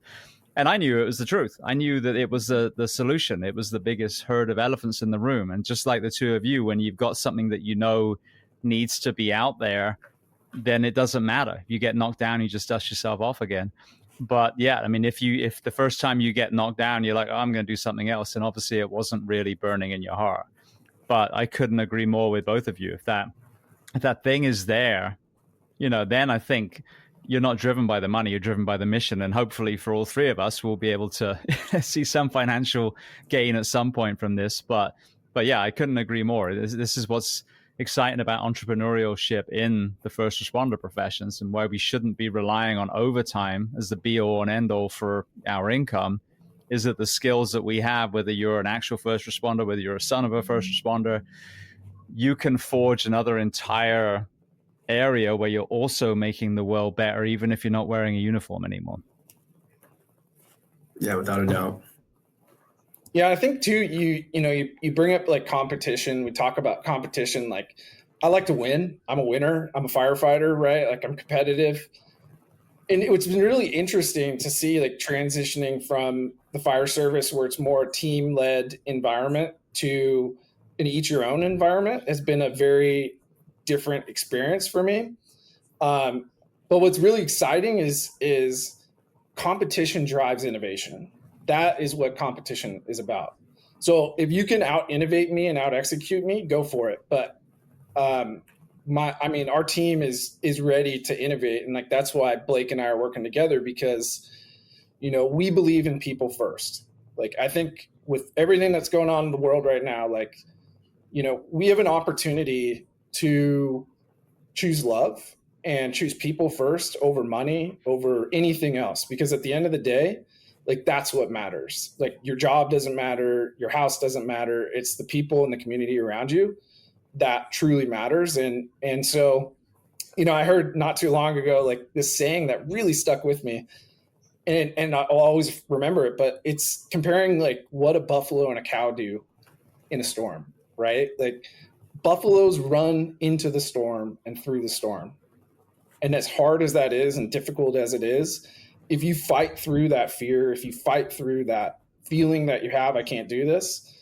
Speaker 1: And I knew it was the truth. I knew that it was the solution. It was the biggest herd of elephants in the room. And just like the two of you, when you've got something that needs to be out there, then it doesn't matter. If you get knocked down, you just dust yourself off again. But yeah, I mean, if the first time you get knocked down, you're like, oh, I'm going to do something else. And obviously it wasn't really burning in your heart. But I couldn't agree more with both of you. If that thing is there, then I think you're not driven by the money, you're driven by the mission. And hopefully for all three of us, we'll be able to see some financial gain at some point from this. But yeah, I couldn't agree more. This is what's exciting about entrepreneurship in the first responder professions, and why we shouldn't be relying on overtime as the be all and end all for our income, is that the skills that we have, whether you're an actual first responder, whether you're a son of a first responder, you can forge another entire area where you're also making the world better, even if you're not wearing a uniform anymore.
Speaker 2: Yeah, without a doubt.
Speaker 3: Yeah, I think too, you bring up like competition. We talk about competition. Like, I like to win. I'm a winner. I'm a firefighter, right? Like I'm competitive. And it's been really interesting to see like transitioning from the fire service where it's more a team-led environment to an each your own environment has been a very different experience for me. But what's really exciting is competition drives innovation. That is what competition is about. So if you can out innovate me and out execute me, go for it. But our team is ready to innovate, and like that's why Blake and I are working together because, we believe in people first. Like I think with everything that's going on in the world right now, like, we have an opportunity to choose love and choose people first over money, over anything else. Because at the end of the day, like that's what matters. Like your job doesn't matter, your house doesn't matter. It's the people in the community around you that truly matters. And so, I heard not too long ago, like this saying that really stuck with me and I'll always remember it, but it's comparing like what a buffalo and a cow do in a storm, right? Like buffaloes run into the storm and through the storm. And as hard as that is and difficult as it is, if you fight through that fear, if you fight through that feeling that you have, I can't do this,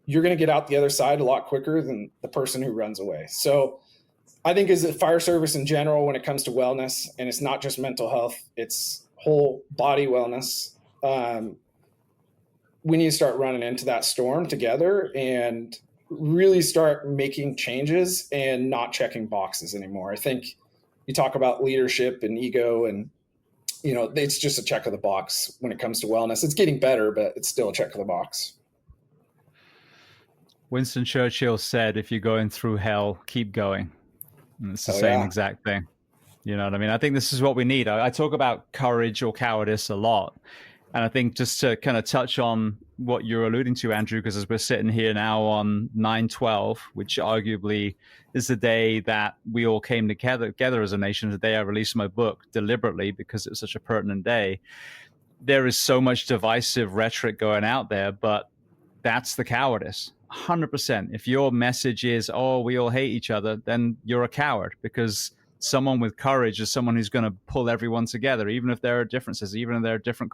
Speaker 3: you're going to get out the other side a lot quicker than the person who runs away. So I think as a fire service in general, when it comes to wellness, and it's not just mental health, it's whole body wellness, we need to start running into that storm together and really start making changes and not checking boxes anymore. I think you talk about leadership and ego and, it's just a check of the box when it comes to wellness. It's getting better, but it's still a check of the box.
Speaker 1: Winston Churchill said, if you're going through hell, keep going. And it's the same exact thing. You know what I mean? I think this is what we need. I talk about courage or cowardice a lot. And I think just to kind of touch on what you're alluding to, Andrew, because as we're sitting here now on 9/12, which arguably is the day that we all came together as a nation, the day I released my book deliberately because it was such a pertinent day. There is so much divisive rhetoric going out there, but that's the cowardice. 100%. If your message is, oh, we all hate each other, then you're a coward, because someone with courage is someone who's going to pull everyone together, even if there are differences, even if there are different,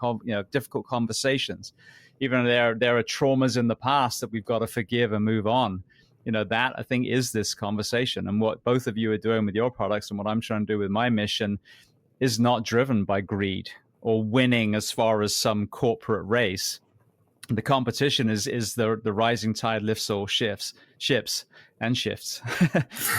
Speaker 1: difficult conversations, even if there are traumas in the past that we've got to forgive and move on. That I think is this conversation. And what both of you are doing with your products and what I'm trying to do with my mission is not driven by greed or winning as far as some corporate race. The competition is the rising tide lifts all ships and shifts.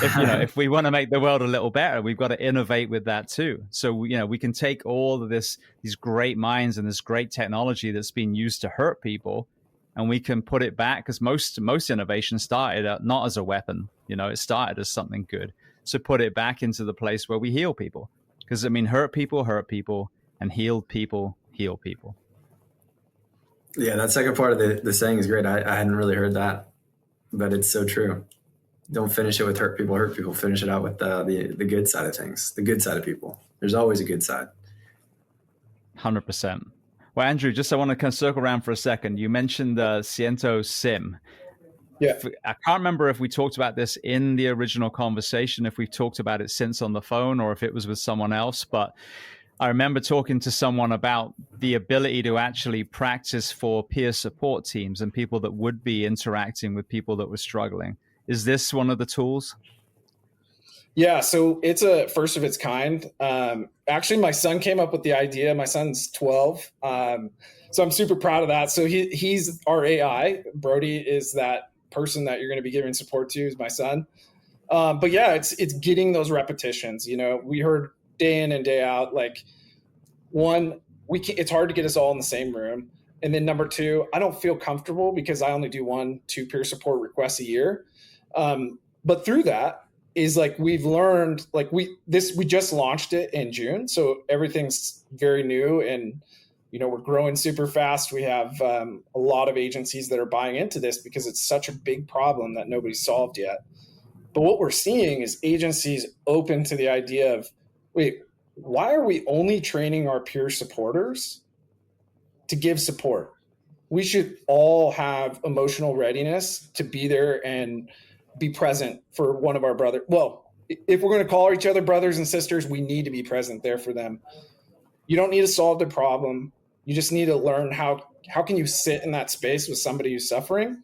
Speaker 1: If we want to make the world a little better, we've got to innovate with that too. So we can take all of these great minds and this great technology that's been used to hurt people, and we can put it back, because most innovation started not as a weapon. It started as something good. So put it back into the place where we heal people, because hurt people, and healed people heal people.
Speaker 2: Yeah, that second part of the saying is great. I hadn't really heard that, but it's so true. Don't finish it with hurt people. Finish it out with the good side of things, the good side of people. There's always a good side.
Speaker 1: 100%. Well, Andrew, I want to kind of circle around for a second. You mentioned the Siento SIM.
Speaker 3: Yeah.
Speaker 1: I can't remember if we talked about this in the original conversation, if we've talked about it since on the phone, or if it was with someone else, but I remember talking to someone about the ability to actually practice for peer support teams and people that would be interacting with people that were struggling. Is this one of the tools?
Speaker 3: Yeah, so it's a first of its kind. Actually, my son came up with the idea. My son's 12. So I'm super proud of that. So he's our AI. Brody is that person that you're going to be giving support to, is my son. But yeah, it's getting those repetitions. We heard day in and day out, like, one, it's hard to get us all in the same room. And then number two, I don't feel comfortable because I only do 1-2 peer support requests a year. But through that is like, we've learned, like we just launched it in June. So everything's very new and, we're growing super fast. We have a lot of agencies that are buying into this because it's such a big problem that nobody's solved yet. But what we're seeing is agencies open to the idea of, wait, why are we only training our peer supporters to give support? We should all have emotional readiness to be there and be present for one of our brothers. Well, if we're going to call each other brothers and sisters, we need to be present there for them. You don't need to solve the problem. You just need to learn how can you sit in that space with somebody who's suffering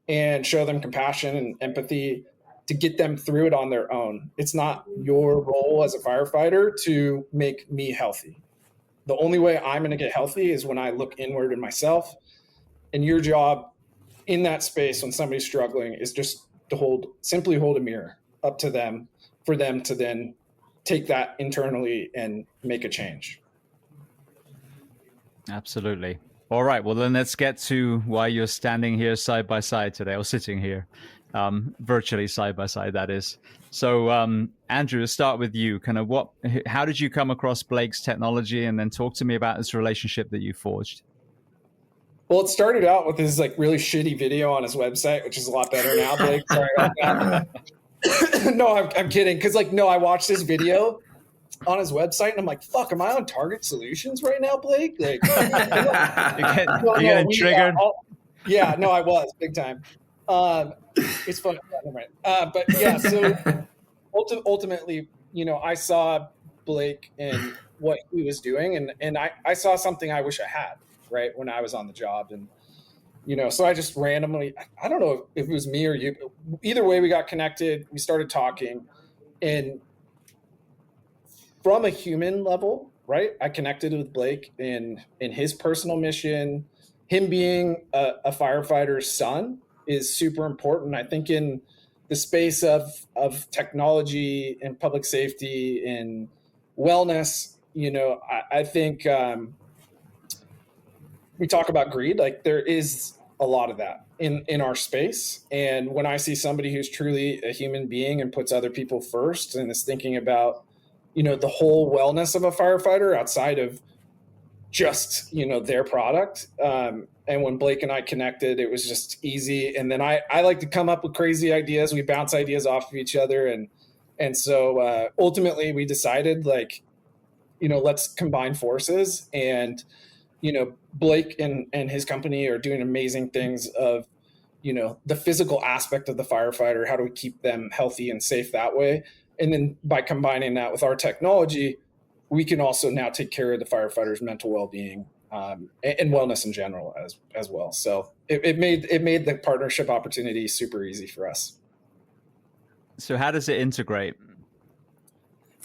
Speaker 3: and show them compassion and empathy to get them through it on their own. It's not your role as a firefighter to make me healthy. The only way I'm going to get healthy is when I look inward in myself. And your job in that space when somebody's struggling is just to simply hold a mirror up to them for them to then take that internally and make a change.
Speaker 1: Absolutely. All right. Well, then let's get to why you're standing here side by side today, or sitting here, virtually side by side, that is. So, Andrew, let's start with you. How did you come across Blake's technology, and then talk to me about this relationship that you forged?
Speaker 3: Well, it started out with his really shitty video on his website, which is a lot better now, Blake. Sorry about that. No, I'm kidding. Because I watched this video on his website and I'm like, fuck, am I on Target Solutions right now, Blake? You're
Speaker 1: getting triggered?
Speaker 3: Yeah, no, I was big time. It's fun. But yeah, so ultimately, I saw Blake and what he was doing, and I saw something I wish I had, right, when I was on the job. And, so I just randomly, I don't know if it was me or you, but either way, we got connected, we started talking, and from a human level, right, I connected with Blake in his personal mission. Him being a firefighter's son is super important. I think in the space of technology and public safety and wellness, I think we talk about greed. There is a lot of that in our space. And when I see somebody who's truly a human being and puts other people first and is thinking about, the whole wellness of a firefighter outside of just, their product. And when Blake and I connected, it was just easy. And then I like to come up with crazy ideas. We bounce ideas off of each other. And so ultimately we decided let's combine forces. And, Blake and his company are doing amazing things of, the physical aspect of the firefighter. How do we keep them healthy and safe that way? And then by combining that with our technology, we can also now take care of the firefighter's mental well-being and wellness in general as well. So it made the partnership opportunity super easy for us.
Speaker 1: So how does it integrate?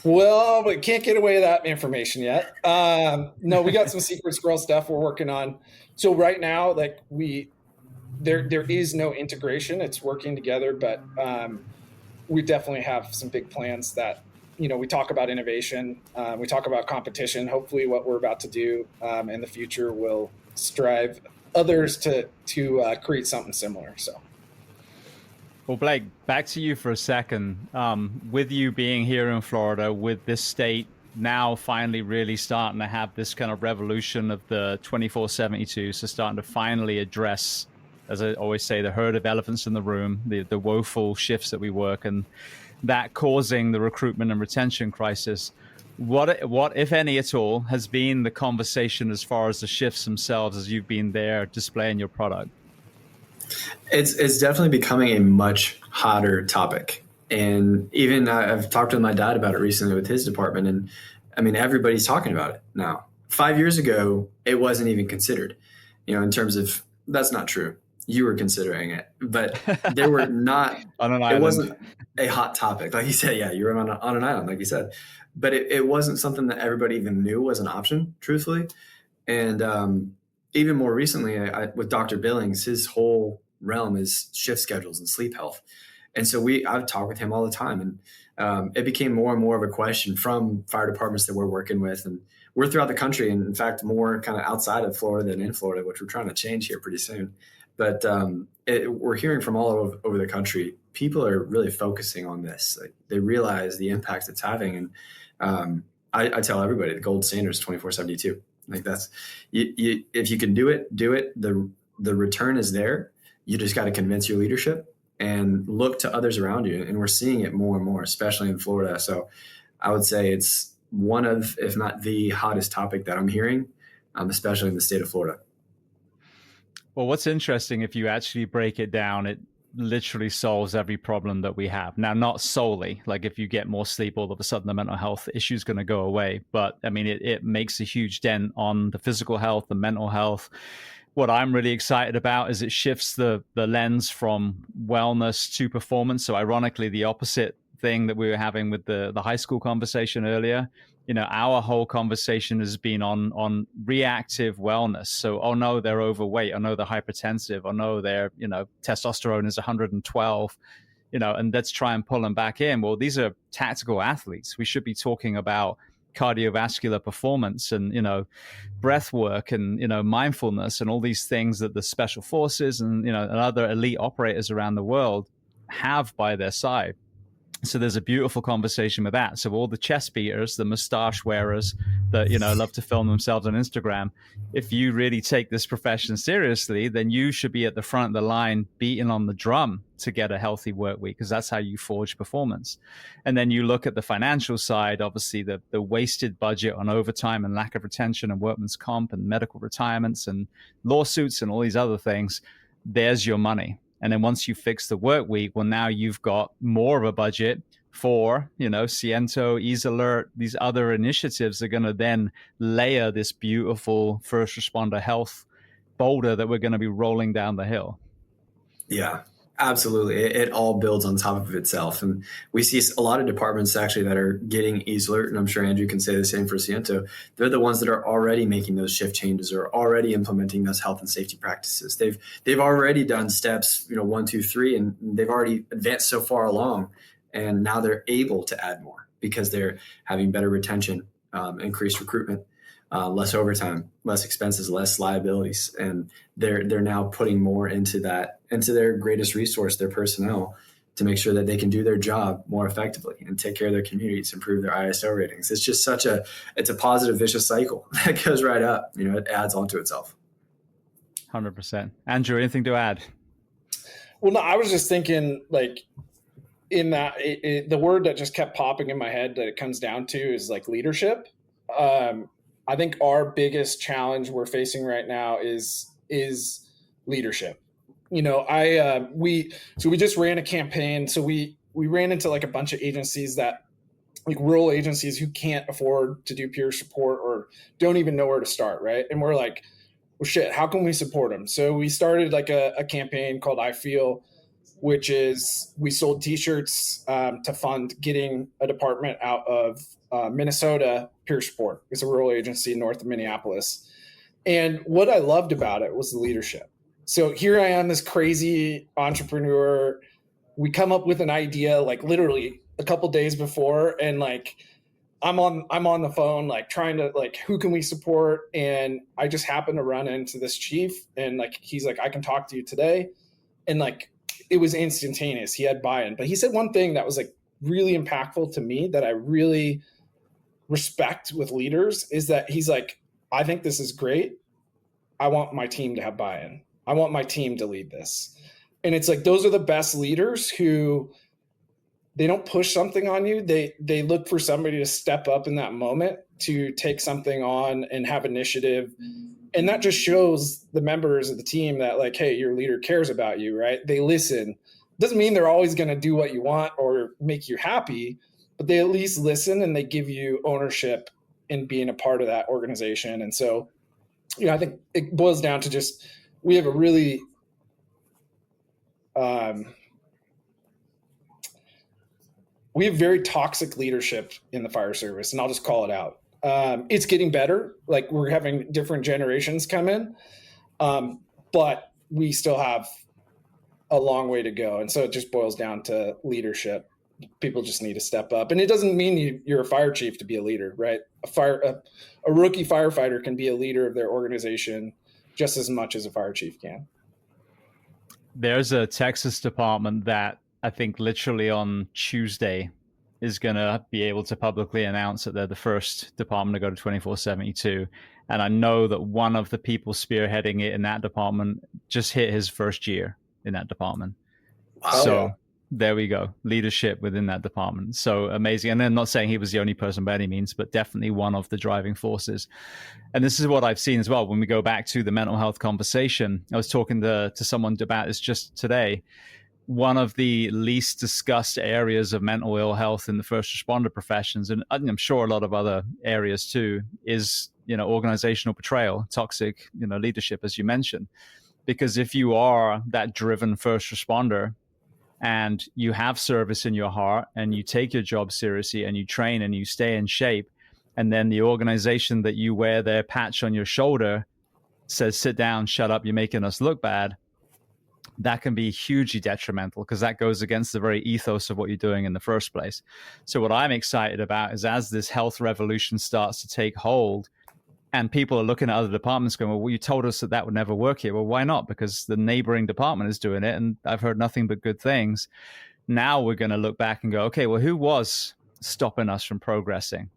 Speaker 3: Well, we can't get away with that information yet. No, we got some secret squirrel stuff we're working on. So right now, there is no integration. It's working together, but we definitely have some big plans that, we talk about innovation. We talk about competition. Hopefully what we're about to do in the future will strive others to create something similar. So.
Speaker 1: Well, Blake, back to you for a second. With you being here in Florida, with this state now finally really starting to have this kind of revolution of the 24/72, so starting to finally address, as I always say, the herd of elephants in the room, the woeful shifts that we work, and that causing the recruitment and retention crisis. What, if any at all, has been the conversation as far as the shifts themselves as you've been there displaying your product?
Speaker 2: It's definitely becoming a much hotter topic. And even I've talked to my dad about it recently with his department. And I mean, everybody's talking about it now. 5 years ago, it wasn't even considered, in terms of, that's not true. You were considering it, but there were not,
Speaker 1: on an island.
Speaker 2: It wasn't a hot topic. Like you said, yeah, you were on an island, like you said, but it wasn't something that everybody even knew was an option, truthfully. And even more recently, with Dr. Billings, his whole realm is shift schedules and sleep health. And so I've talked with him all the time, and it became more and more of a question from fire departments that we're working with. And we're throughout the country, and in fact, more kind of outside of Florida than in Florida, which we're trying to change here pretty soon. But we're hearing from all over the country, people are really focusing on this. They realize the impact it's having. And I tell everybody the gold standard is 24/72. That's if you can do it, do it. The return is there. You just got to convince your leadership and look to others around you. And we're seeing it more and more, especially in Florida. So I would say it's one of, if not the hottest topic that I'm hearing, especially in the state of Florida.
Speaker 1: Well, what's interesting, if you actually break it down, literally solves every problem that we have. Now, not solely, like if you get more sleep, all of a sudden the mental health issue is going to go away. But I mean, it makes a huge dent on the physical health, the mental health. What I'm really excited about is it shifts the lens from wellness to performance. So ironically, the opposite thing that we were having with the high school conversation earlier, our whole conversation has been on reactive wellness. So, oh no, they're overweight. Oh no, they're hypertensive. Oh no, their testosterone is 112. And let's try and pull them back in. Well, these are tactical athletes. We should be talking about cardiovascular performance and breath work and mindfulness and all these things that the special forces and and other elite operators around the world have by their side. So there's a beautiful conversation with that. So all the chest beaters, the mustache wearers that love to film themselves on Instagram, if you really take this profession seriously, then you should be at the front of the line beating on the drum to get a healthy work week, because that's how you forge performance. And then you look at the financial side, obviously the wasted budget on overtime and lack of retention and workman's comp and medical retirements and lawsuits and all these other things. There's your money. And then once you fix the work week, well, now you've got more of a budget for, Siento, EaseAlert, these other initiatives are going to then layer this beautiful first responder health boulder that we're going to be rolling down the hill.
Speaker 2: Yeah, absolutely. It all builds on top of itself. And we see a lot of departments actually that are getting EaseAlert, and I'm sure Andrew can say the same for Siento. They're the ones that are already making those shift changes or already implementing those health and safety practices. They've already done steps, 1, 2, 3, and they've already advanced so far along. And now they're able to add more because they're having better retention, increased recruitment, less overtime, less expenses, less liabilities. And they're now putting more into their greatest resource, their personnel, to make sure that they can do their job more effectively and take care of their communities, improve their ISO ratings. It's just it's a positive vicious cycle that goes right up. It adds onto itself.
Speaker 1: 100%. Andrew, anything to add?
Speaker 3: Well, no, I was just thinking in that the word that just kept popping in my head that it comes down to is leadership. I think our biggest challenge we're facing right now is leadership. We just ran a campaign. So we ran into a bunch of agencies that rural agencies who can't afford to do peer support or don't even know where to start. Right. And we're like, well, shit, how can we support them? So we started a campaign called I Feel, which is we sold T-shirts to fund getting a department out of Minnesota peer support. It's a rural agency north of Minneapolis. And what I loved about it was the leadership. So here I am, this crazy entrepreneur. We come up with an idea literally a couple days before, and I'm on the phone trying to who can we support? And I just happened to run into this chief, and he's like, I can talk to you today. And it was instantaneous. He had buy-in. But he said one thing that was really impactful to me that I really respect with leaders is that he's like, I think this is great. I want my team to have buy-in. I want my team to lead this. And it's those are the best leaders who they don't push something on you. They look for somebody to step up in that moment to take something on and have initiative. And that just shows the members of the team that hey, your leader cares about you, right? They listen. Doesn't mean they're always going to do what you want or make you happy, but they at least listen and they give you ownership in being a part of that organization. And so, I think it boils down to just, we have a really, we have very toxic leadership in the fire service, and I'll just call it out. It's getting better. We're having different generations come in, but we still have a long way to go. And so it just boils down to leadership. People just need to step up. And it doesn't mean you're a fire chief to be a leader, right? A rookie firefighter can be a leader of their organization just as much as a fire chief can.
Speaker 1: There's a Texas department that I think literally on Tuesday is going to be able to publicly announce that they're the first department to go to 24/72. And I know that one of the people spearheading it in that department just hit his first year in that department. Wow. So there we go. Leadership within that department. So amazing. And I'm not saying he was the only person by any means, but definitely one of the driving forces. And this is what I've seen as well. When we go back to the mental health conversation, I was talking to someone about this just today. one of the least discussed areas of mental ill health in the first responder professions, and I'm sure a lot of other areas too, is, organizational betrayal, toxic, leadership, as you mentioned. Because if you are that driven first responder and you have service in your heart and you take your job seriously and you train and you stay in shape, and then the organization that you wear their patch on your shoulder says, sit down, shut up, you're making us look bad, that can be hugely detrimental, because that goes against the very ethos of what you're doing in the first place. So what I'm excited about is, as this health revolution starts to take hold and people are looking at other departments going, well, you told us that would never work here. Well, why not? Because the neighboring department is doing it and I've heard nothing but good things. Now we're going to look back and go, okay, well, who was stopping us from progressing?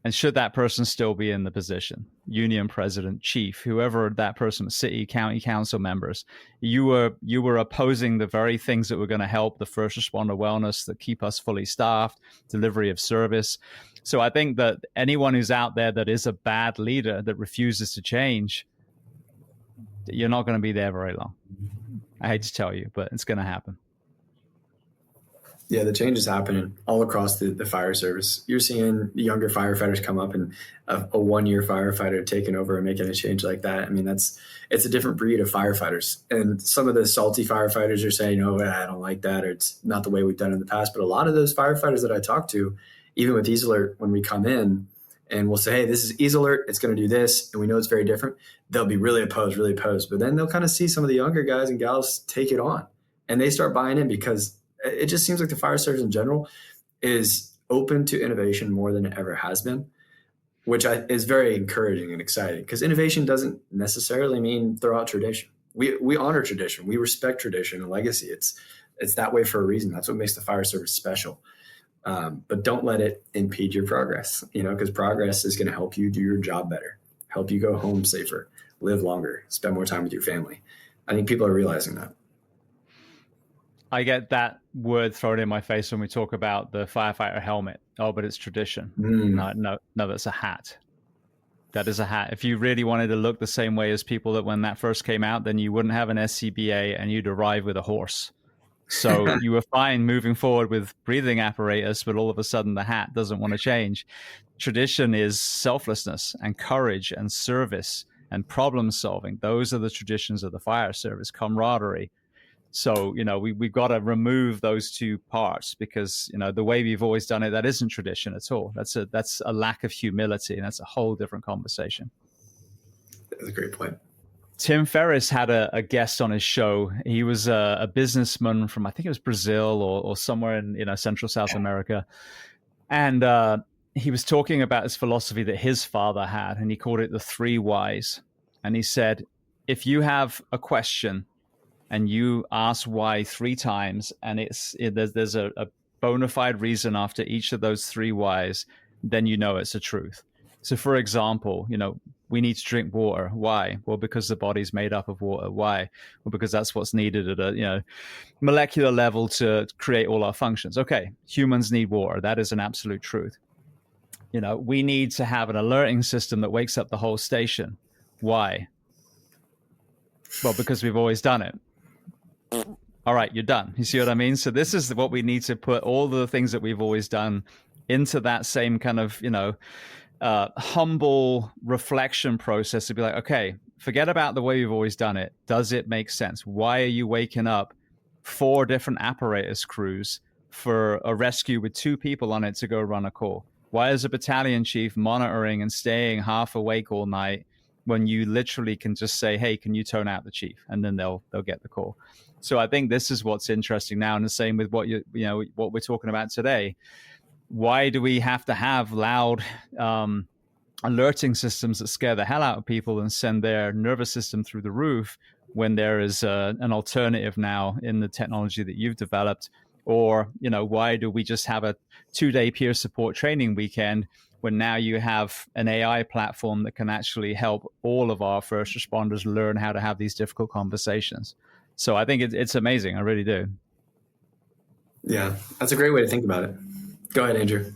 Speaker 1: And should that person still be in the position? Union president, chief, whoever that person, city, county council members, you were opposing the very things that were going to help the first responder wellness, that keep us fully staffed, delivery of service. So I think that anyone who's out there that is a bad leader that refuses to change, you're not going to be there very long. I hate to tell you, but it's going to happen.
Speaker 2: Yeah, the change is happening all across the fire service. You're seeing younger firefighters come up, and a one-year firefighter taking over and making a change like that. I mean, it's a different breed of firefighters. And some of the salty firefighters are saying, oh, I don't like that, or it's not the way we've done it in the past. But a lot of those firefighters that I talk to, even with EaseAlert, when we come in and we'll say, hey, this is EaseAlert, it's going to do this, and we know it's very different, they'll be really opposed. But then they'll kind of see some of the younger guys and gals take it on, and they start buying in, because it just seems like the fire service in general is open to innovation more than it ever has been, which is very encouraging and exciting, because innovation doesn't necessarily mean throw out tradition. We honor tradition. We respect tradition and legacy. It's that way for a reason. That's what makes the fire service special. But don't let it impede your progress, because progress is going to help you do your job better, help you go home safer, live longer, spend more time with your family. I think people are realizing that.
Speaker 1: I get that word thrown in my face when we talk about the firefighter helmet. Oh, but it's tradition. No, that's a hat. That is a hat. If you really wanted to look the same way as people that when that first came out, then you wouldn't have an SCBA and you'd arrive with a horse. So you were fine moving forward with breathing apparatus, but all of a sudden the hat doesn't want to change. Tradition is selflessness and courage and service and problem solving. Those are the traditions of the fire service, camaraderie. So, we've got to remove those two parts, because, the way we've always done it, that isn't tradition at all. That's a lack of humility, and that's a whole different conversation.
Speaker 2: That's a great point.
Speaker 1: Tim Ferriss had a guest on his show. He was a businessman from, I think it was Brazil or somewhere in, Central South America. And he was talking about his philosophy that his father had, and he called it the 3 whys. And he said, if you have a question and you ask why 3 times, and there's a bona fide reason after each of those 3 whys, then it's a truth. So for example, we need to drink water. Why? Well, because the body's made up of water. Why? Well, because that's what's needed at a molecular level to create all our functions. Okay, humans need water. That is an absolute truth. We need to have an alerting system that wakes up the whole station. Why? Well, because we've always done it. All right, you're done. You see what I mean? So this is what we need to put all the things that we've always done into that same kind of, humble reflection process to be like, okay, forget about the way we've always done it. Does it make sense? Why are you waking up 4 different apparatus crews for a rescue with 2 people on it to go run a call? Why is a battalion chief monitoring and staying half awake all night when you literally can just say, hey, can you tone out the chief? And then they'll get the call. So I think this is what's interesting now, and the same with what what we're talking about today. Why do we have to have loud alerting systems that scare the hell out of people and send their nervous system through the roof when there is an alternative now in the technology that you've developed? Or, why do we just have a 2-day peer support training weekend when now you have an AI platform that can actually help all of our first responders learn how to have these difficult conversations? So I think it's amazing. I really do.
Speaker 2: Yeah, that's a great way to think about it. Go ahead, Andrew.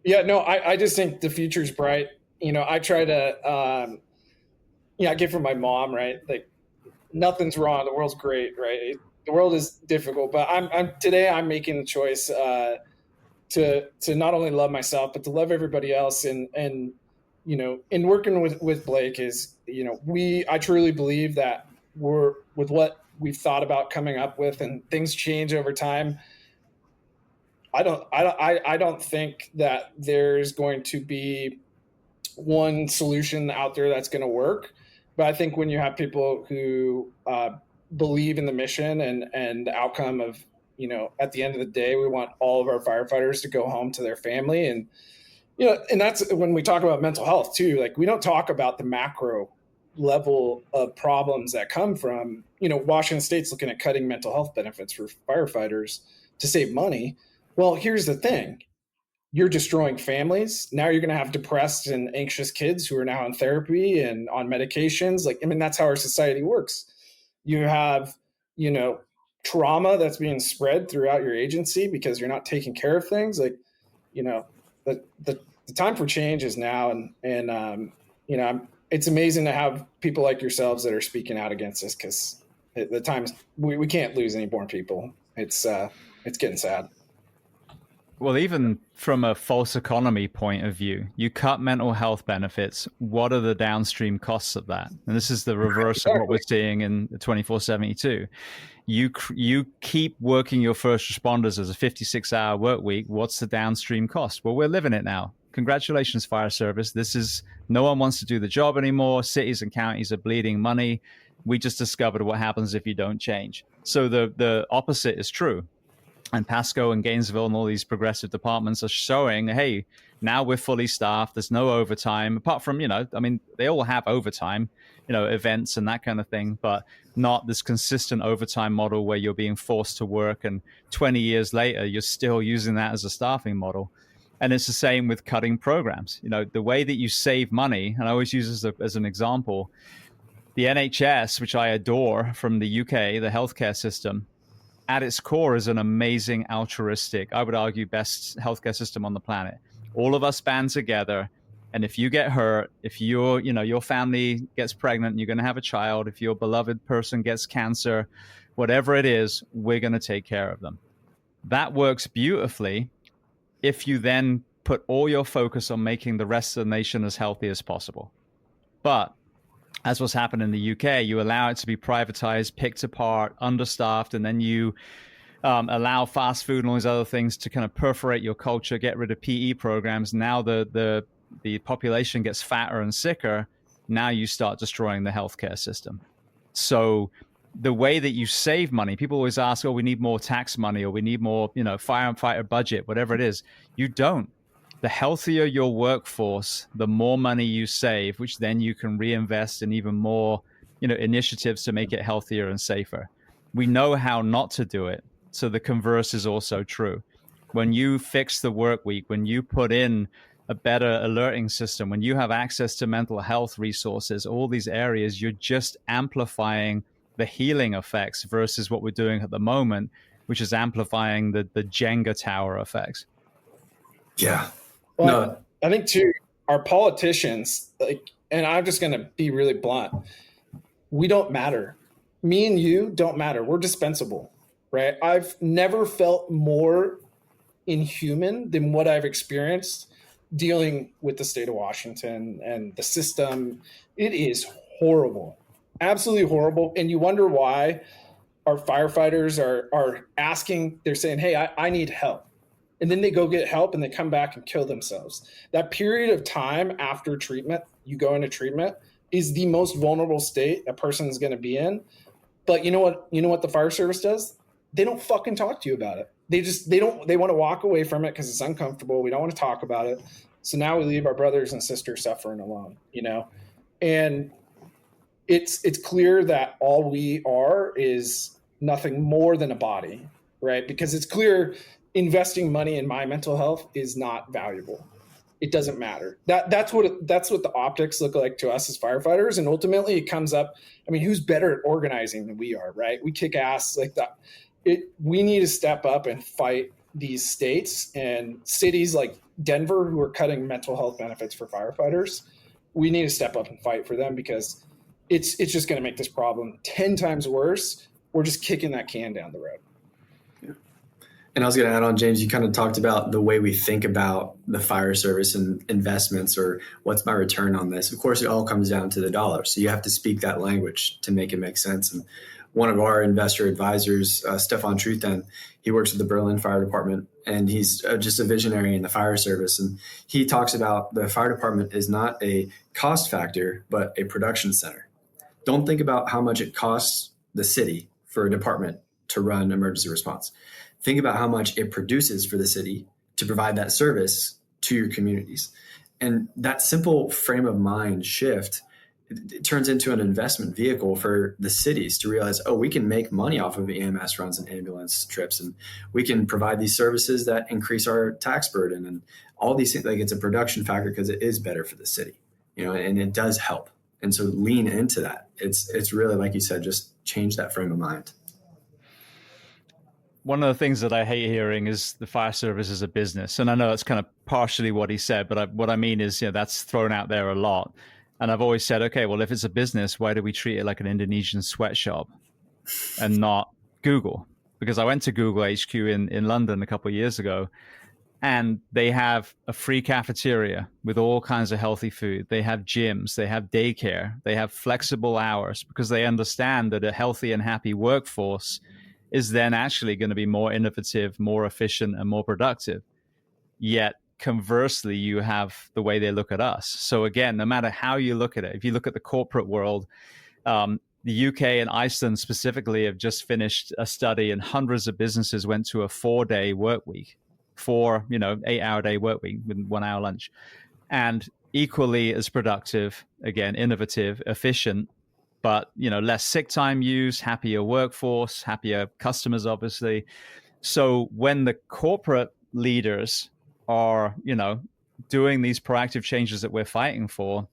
Speaker 3: Yeah, no, I just think the future's bright. I try to, I get from my mom, right? Like, nothing's wrong. The world's great, right? The world is difficult, but I'm making the choice to not only love myself, but to love everybody else. And you know, in working with Blake is, you know, I truly believe that we're, with what we've thought about coming up with, and things change over time. I don't think that there's going to be one solution out there that's going to work. But I think when you have people who believe in the mission and the outcome of, you know, at the end of the day, we want all of our firefighters to go home to their family. And, you know, and that's when we talk about mental health too. Like, we don't talk about the macro level of problems that come from, you know, Washington State's looking at cutting mental health benefits for firefighters to save money. Well, here's the thing. You're destroying families. Now you're going to have depressed and anxious kids who are now in therapy and on medications. Like, I mean, that's how our society works. You have, you know, trauma that's being spread throughout your agency because you're not taking care of things. Like, you know, the time for change is now. And you know, it's amazing to have people like yourselves that are speaking out against this, because the times we can't lose any more people. It's getting sad.
Speaker 1: Well, even from a false economy point of view, you cut mental health benefits. What are the downstream costs of that? And this is the reverse of what we're seeing in the 24/72. You keep working your first responders as a 56-hour work week. What's the downstream cost? Well, we're living it now. Congratulations, fire service. No one wants to do the job anymore. Cities and counties are bleeding money. We just discovered what happens if you don't change. So the opposite is true. And Pasco and Gainesville and all these progressive departments are showing, hey, now we're fully staffed. There's no overtime, apart from, you know, I mean, they all have overtime, you know, events and that kind of thing, but not this consistent overtime model where you're being forced to work. And 20 years later, you're still using that as a staffing model. And it's the same with cutting programs. You know, the way that you save money, and I always use this as an example, the NHS, which I adore, from the UK, the healthcare system, at its core is an amazing, altruistic, I would argue, best healthcare system on the planet. All of us band together, and if you get hurt, if your family gets pregnant and you're going to have a child, if your beloved person gets cancer, whatever it is, we're going to take care of them. That works beautifully if you then put all your focus on making the rest of the nation as healthy as possible. But as what's happened in the UK, you allow it to be privatized, picked apart, understaffed, and then you allow fast food and all these other things to kind of perforate your culture, get rid of PE programs. Now the population gets fatter and sicker. Now you start destroying the healthcare system. So the way that you save money, people always ask, oh, we need more tax money, or we need more, you know, firefighter budget, whatever it is. You don't. The healthier your workforce, the more money you save, which then you can reinvest in even more, you know, initiatives to make it healthier and safer. We know how not to do it. So the converse is also true. When you fix the work week, when you put in a better alerting system, when you have access to mental health resources, all these areas, you're just amplifying the healing effects versus what we're doing at the moment, which is amplifying the Jenga tower effects.
Speaker 2: Yeah.
Speaker 3: Well,
Speaker 2: No.
Speaker 3: I think too, our politicians, like, and I'm just going to be really blunt, we don't matter. Me and you don't matter. We're dispensable, right? I've never felt more inhuman than what I've experienced dealing with the state of Washington and the system. It is horrible, absolutely horrible. And you wonder why our firefighters are asking, they're saying, hey, I need help. And then they go get help and they come back and kill themselves. That period of time after treatment, you go into treatment, is the most vulnerable state a person is going to be in. But you know what the fire service does? They don't fucking talk to you about it. They want to walk away from it because it's uncomfortable. We don't want to talk about it. So now we leave our brothers and sisters suffering alone, you know? And it's clear that all we are is nothing more than a body, right? Because it's clear investing money in my mental health is not valuable. It doesn't matter. That's what the optics look like to us as firefighters. And ultimately it comes up, I mean, who's better at organizing than we are, right? We kick ass like that. We need to step up and fight these states and cities like Denver who are cutting mental health benefits for firefighters. We need to step up and fight for them because it's just going to make this problem 10 times worse. We're just kicking that can down the road.
Speaker 2: And I was going to add on, James, you kind of talked about the way we think about the fire service and investments, or what's my return on this. Of course, it all comes down to the dollar. So you have to speak that language to make it make sense. And one of our investor advisors, Stefan Truthen, he works with the Berlin Fire Department, and he's just a visionary in the fire service. And he talks about the fire department is not a cost factor, but a production center. Don't think about how much it costs the city for a department to run emergency response. Think about how much it produces for the city to provide that service to your communities. And that simple frame of mind shift, it turns into an investment vehicle for the cities to realize, oh, we can make money off of EMS runs and ambulance trips, and we can provide these services that increase our tax burden and all these things. Like, it's a production factor because it is better for the city, and it does help. And so lean into that. It's really, like you said, just change that frame of mind.
Speaker 1: One of the things that I hate hearing is the fire service is a business. And I know that's kind of partially what he said, but what I mean is, that's thrown out there a lot. And I've always said, okay, well, if it's a business, why do we treat it like an Indonesian sweatshop and not Google? Because I went to Google HQ in London a couple of years ago, and they have a free cafeteria with all kinds of healthy food. They have gyms, they have daycare, they have flexible hours, because they understand that a healthy and happy workforce is then actually going to be more innovative, more efficient, and more productive. Yet, conversely, you have the way they look at us. So again, no matter how you look at it, if you look at the corporate world, the UK and Iceland specifically have just finished a study, and hundreds of businesses went to a 4-day work week, 8-hour day work week with 1 hour lunch, and equally as productive, again, innovative, efficient, but less sick time use, happier workforce, happier customers, obviously. So when the corporate leaders are doing these proactive changes that we're fighting for,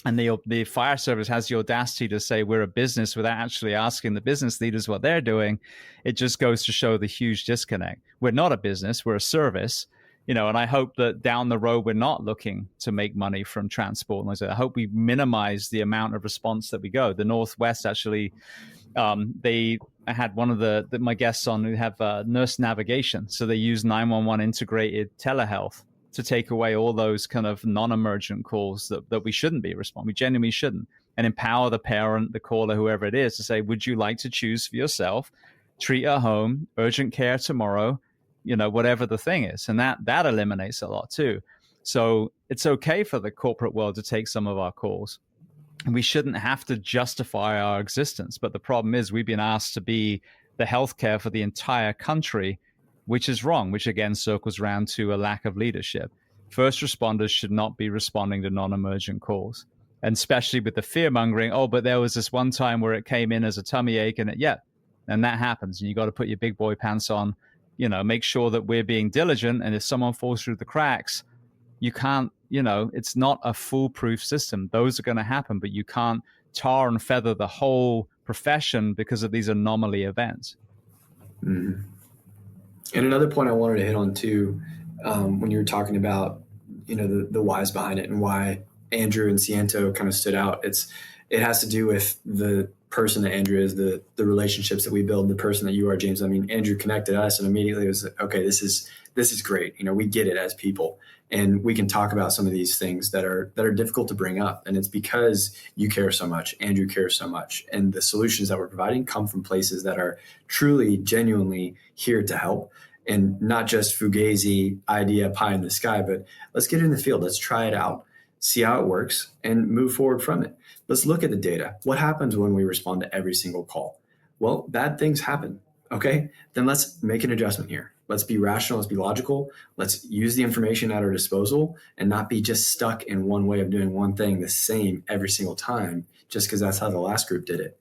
Speaker 1: and the fire service has the audacity to say we're a business without actually asking the business leaders what they're doing, it just goes to show the huge disconnect. We're not a business, we're a service. And I hope that down the road, we're not looking to make money from transport. And like I said, I hope we minimize the amount of response that we go. The Northwest actually, I had one of my guests on who have nurse navigation. So they use 911 integrated telehealth to take away all those kind of non-emergent calls that we shouldn't be responding. We genuinely shouldn't. And empower the parent, the caller, whoever it is, to say, would you like to choose for yourself, treat at home, urgent care tomorrow, whatever the thing is. And that eliminates a lot too. So it's okay for the corporate world to take some of our calls. And we shouldn't have to justify our existence. But the problem is we've been asked to be the healthcare for the entire country, which is wrong, which again circles around to a lack of leadership. First responders should not be responding to non-emergent calls. And especially with the fear mongering, but there was this one time where it came in as a tummy ache, and that happens. And you got to put your big boy pants on, make sure that we're being diligent. And if someone falls through the cracks, you can't, it's not a foolproof system. Those are going to happen, but you can't tar and feather the whole profession because of these anomaly events.
Speaker 2: Mm-hmm. And another point I wanted to hit on too, when you were talking about, the whys behind it and why Andrew and Siento kind of stood out. It has to do with the person that Andrew is, the relationships that we build, the person that you are, James. I mean, Andrew connected us and immediately was like, okay, this is great. We get it as people, and we can talk about some of these things that are difficult to bring up. And it's because you care so much, Andrew cares so much, and the solutions that we're providing come from places that are truly, genuinely here to help. And not just fugazi idea pie in the sky, but let's get it in the field. Let's try it out, see how it works, and move forward from it. Let's look at the data. What happens when we respond to every single call? Well, bad things happen. Okay, then let's make an adjustment here. Let's be rational. Let's be logical. Let's use the information at our disposal and not be just stuck in one way of doing one thing the same every single time, just because that's how the last group did it.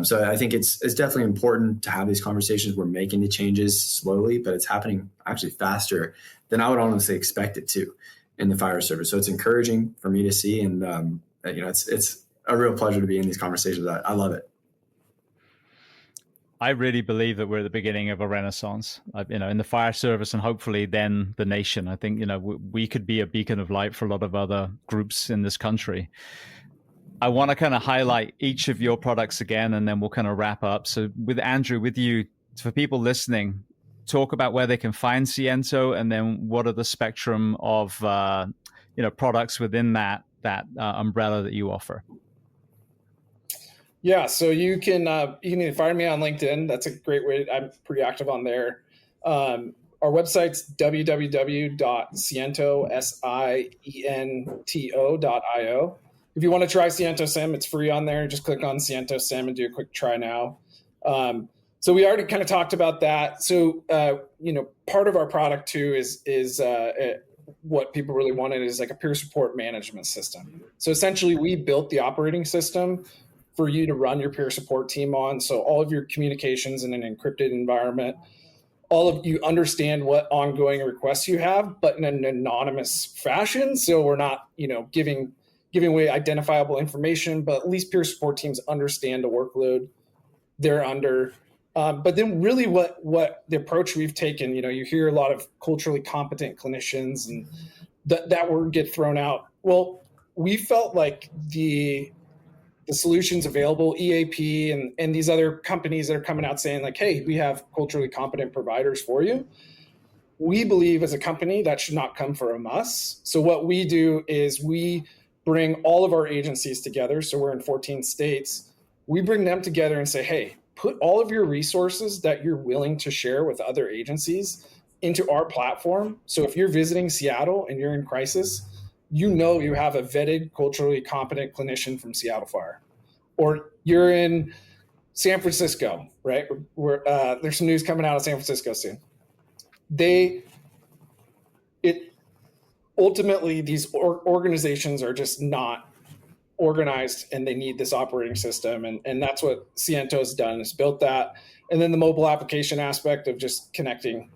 Speaker 2: So I think it's definitely important to have these conversations. We're making the changes slowly, but it's happening actually faster than I would honestly expect it to in the fire service. So it's encouraging for me to see, and it's a real pleasure to be in these conversations. I love it.
Speaker 1: I really believe that we're at the beginning of a renaissance, in the fire service, and hopefully then the nation. I think, we could be a beacon of light for a lot of other groups in this country. I want to kind of highlight each of your products again, and then we'll kind of wrap up. So with Andrew, with you, for people listening, talk about where they can find Siento, and then what are the spectrum of products within that umbrella that you offer.
Speaker 3: Yeah, so you can either find me on LinkedIn. That's a great way. I'm pretty active on there. Our website's www.siento.io. If you want to try Siento Sim, it's free on there. Just click on Siento Sim and do a quick try now. So we already kind of talked about that. So part of our product too is what people really wanted is like a peer support management system. So essentially, we built the operating system for you to run your peer support team on. So all of your communications in an encrypted environment, all of you understand what ongoing requests you have, but in an anonymous fashion. So we're not, giving away identifiable information, but at least peer support teams understand the workload they're under. But then really what the approach we've taken, you hear a lot of culturally competent clinicians and that word get thrown out. Well, we felt like the solutions available, EAP and these other companies that are coming out saying like, hey, we have culturally competent providers for you. We believe as a company that should not come from us. So what we do is we bring all of our agencies together. So we're in 14 states. We bring them together and say, hey, put all of your resources that you're willing to share with other agencies into our platform. So if you're visiting Seattle and you're in crisis, you have a vetted, culturally competent clinician from Seattle Fire. Or you're in San Francisco, right? There's some news coming out of San Francisco soon. Ultimately, these organizations are just not organized and they need this operating system. And that's what Siento has done, is built that. And then the mobile application aspect of just connecting,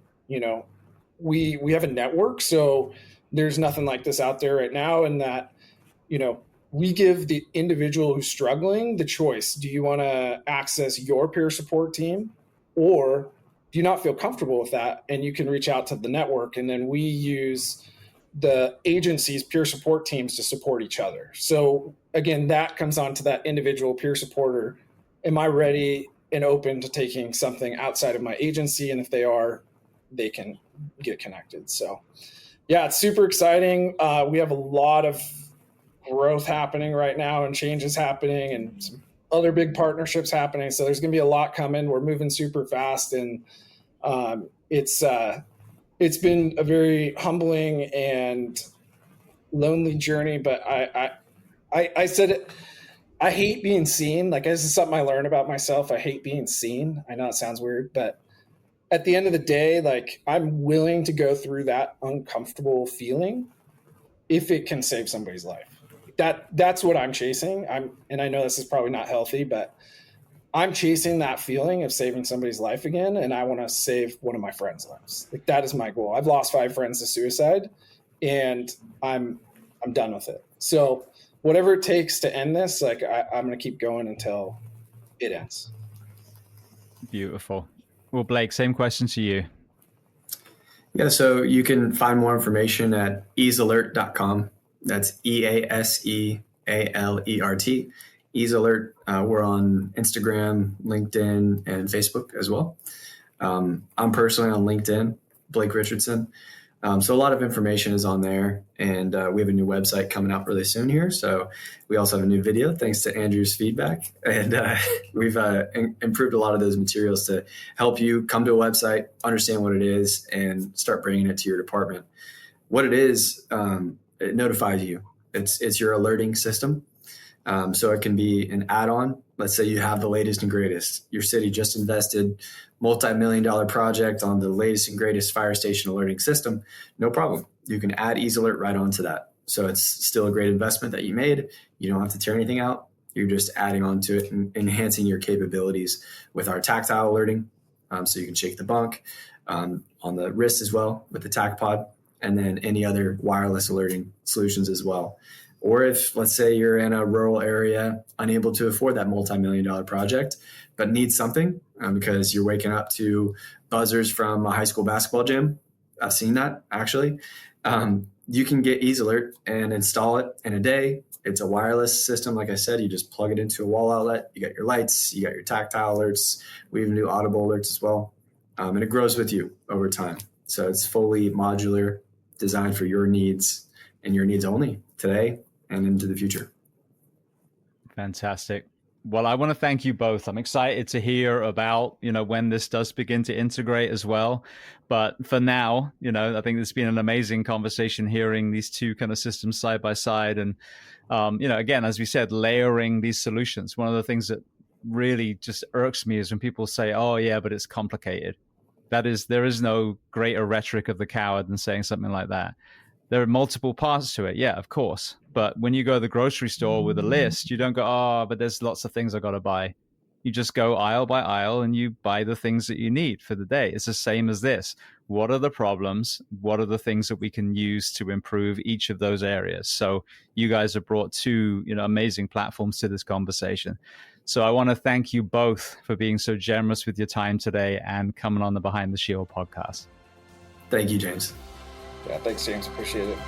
Speaker 3: we have a network. So there's nothing like this out there right now. And that, we give the individual who's struggling the choice. Do you want to access your peer support team, or do you not feel comfortable with that? And you can reach out to the network. And then we use the agency's peer support teams to support each other. So again, that comes on to that individual peer supporter. Am I ready and open to taking something outside of my agency? And if they are, they can get connected. So yeah, it's super exciting. We have a lot of growth happening right now and changes happening and some other big partnerships happening. So there's going to be a lot coming. We're moving super fast, and it's been a very humbling and lonely journey. But I said it. I hate being seen. Like, this is something I learned about myself. I hate being seen. I know it sounds weird, but at the end of the day, like, I'm willing to go through that uncomfortable feeling if it can save somebody's life. That's what I'm chasing. And I know this is probably not healthy, but I'm chasing that feeling of saving somebody's life again. And I want to save one of my friends' lives. Like, that is my goal. I've lost 5 friends to suicide, and I'm done with it. So whatever it takes to end this, like, I'm going to keep going until it ends.
Speaker 1: Beautiful. Well, Blake, same question to you.
Speaker 2: Yeah, so you can find more information at EaseAlert.com. That's EaseAlert. EaseAlert. We're on Instagram, LinkedIn, and Facebook as well. I'm personally on LinkedIn, Blake Richardson. So a lot of information is on there, and we have a new website coming out really soon here. So we also have a new video, thanks to Andrew's feedback. And we've improved a lot of those materials to help you come to a website, understand what it is, and start bringing it to your department. What it is, it notifies you. It's your alerting system. So it can be an add-on. Let's say you have the latest and greatest. Your city just invested multi-million-dollar project on the latest and greatest fire station alerting system. No problem. You can add EaseAlert right onto that. So it's still a great investment that you made. You don't have to tear anything out. You're just adding on to it and enhancing your capabilities with our tactile alerting. So you can shake the bunk on the wrist as well with the tac pod, and then any other wireless alerting solutions as well. Or if, let's say, you're in a rural area, unable to afford that multi-million-dollar project, but need something because you're waking up to buzzers from a high school basketball gym. I've seen that, actually. You can get EaseAlert and install it in a day, It's a wireless system. Like I said, you just plug it into a wall outlet. You got your lights, you got your tactile alerts. We even do audible alerts as well. And it grows with you over time. So it's fully modular, designed for your needs and your needs only today and into the future.
Speaker 1: Fantastic. Well, I want to thank you both. I'm excited to hear about, when this does begin to integrate as well. But for now, I think it's been an amazing conversation hearing these two kind of systems side by side. And, again, as we said, layering these solutions. One of the things that really just irks me is when people say, oh, yeah, but it's complicated. There is no greater rhetoric of the coward than saying something like that. There are multiple parts to it. Yeah, of course. But when you go to the grocery store with a list, you don't go, oh, but there's lots of things I got to buy. You just go aisle by aisle and you buy the things that you need for the day. It's the same as this. What are the problems? What are the things that we can use to improve each of those areas? So you guys have brought two, amazing platforms to this conversation. So I want to thank you both for being so generous with your time today and coming on the Behind the Shield podcast.
Speaker 2: Thank you, James.
Speaker 3: Yeah, thanks, James. Appreciate it.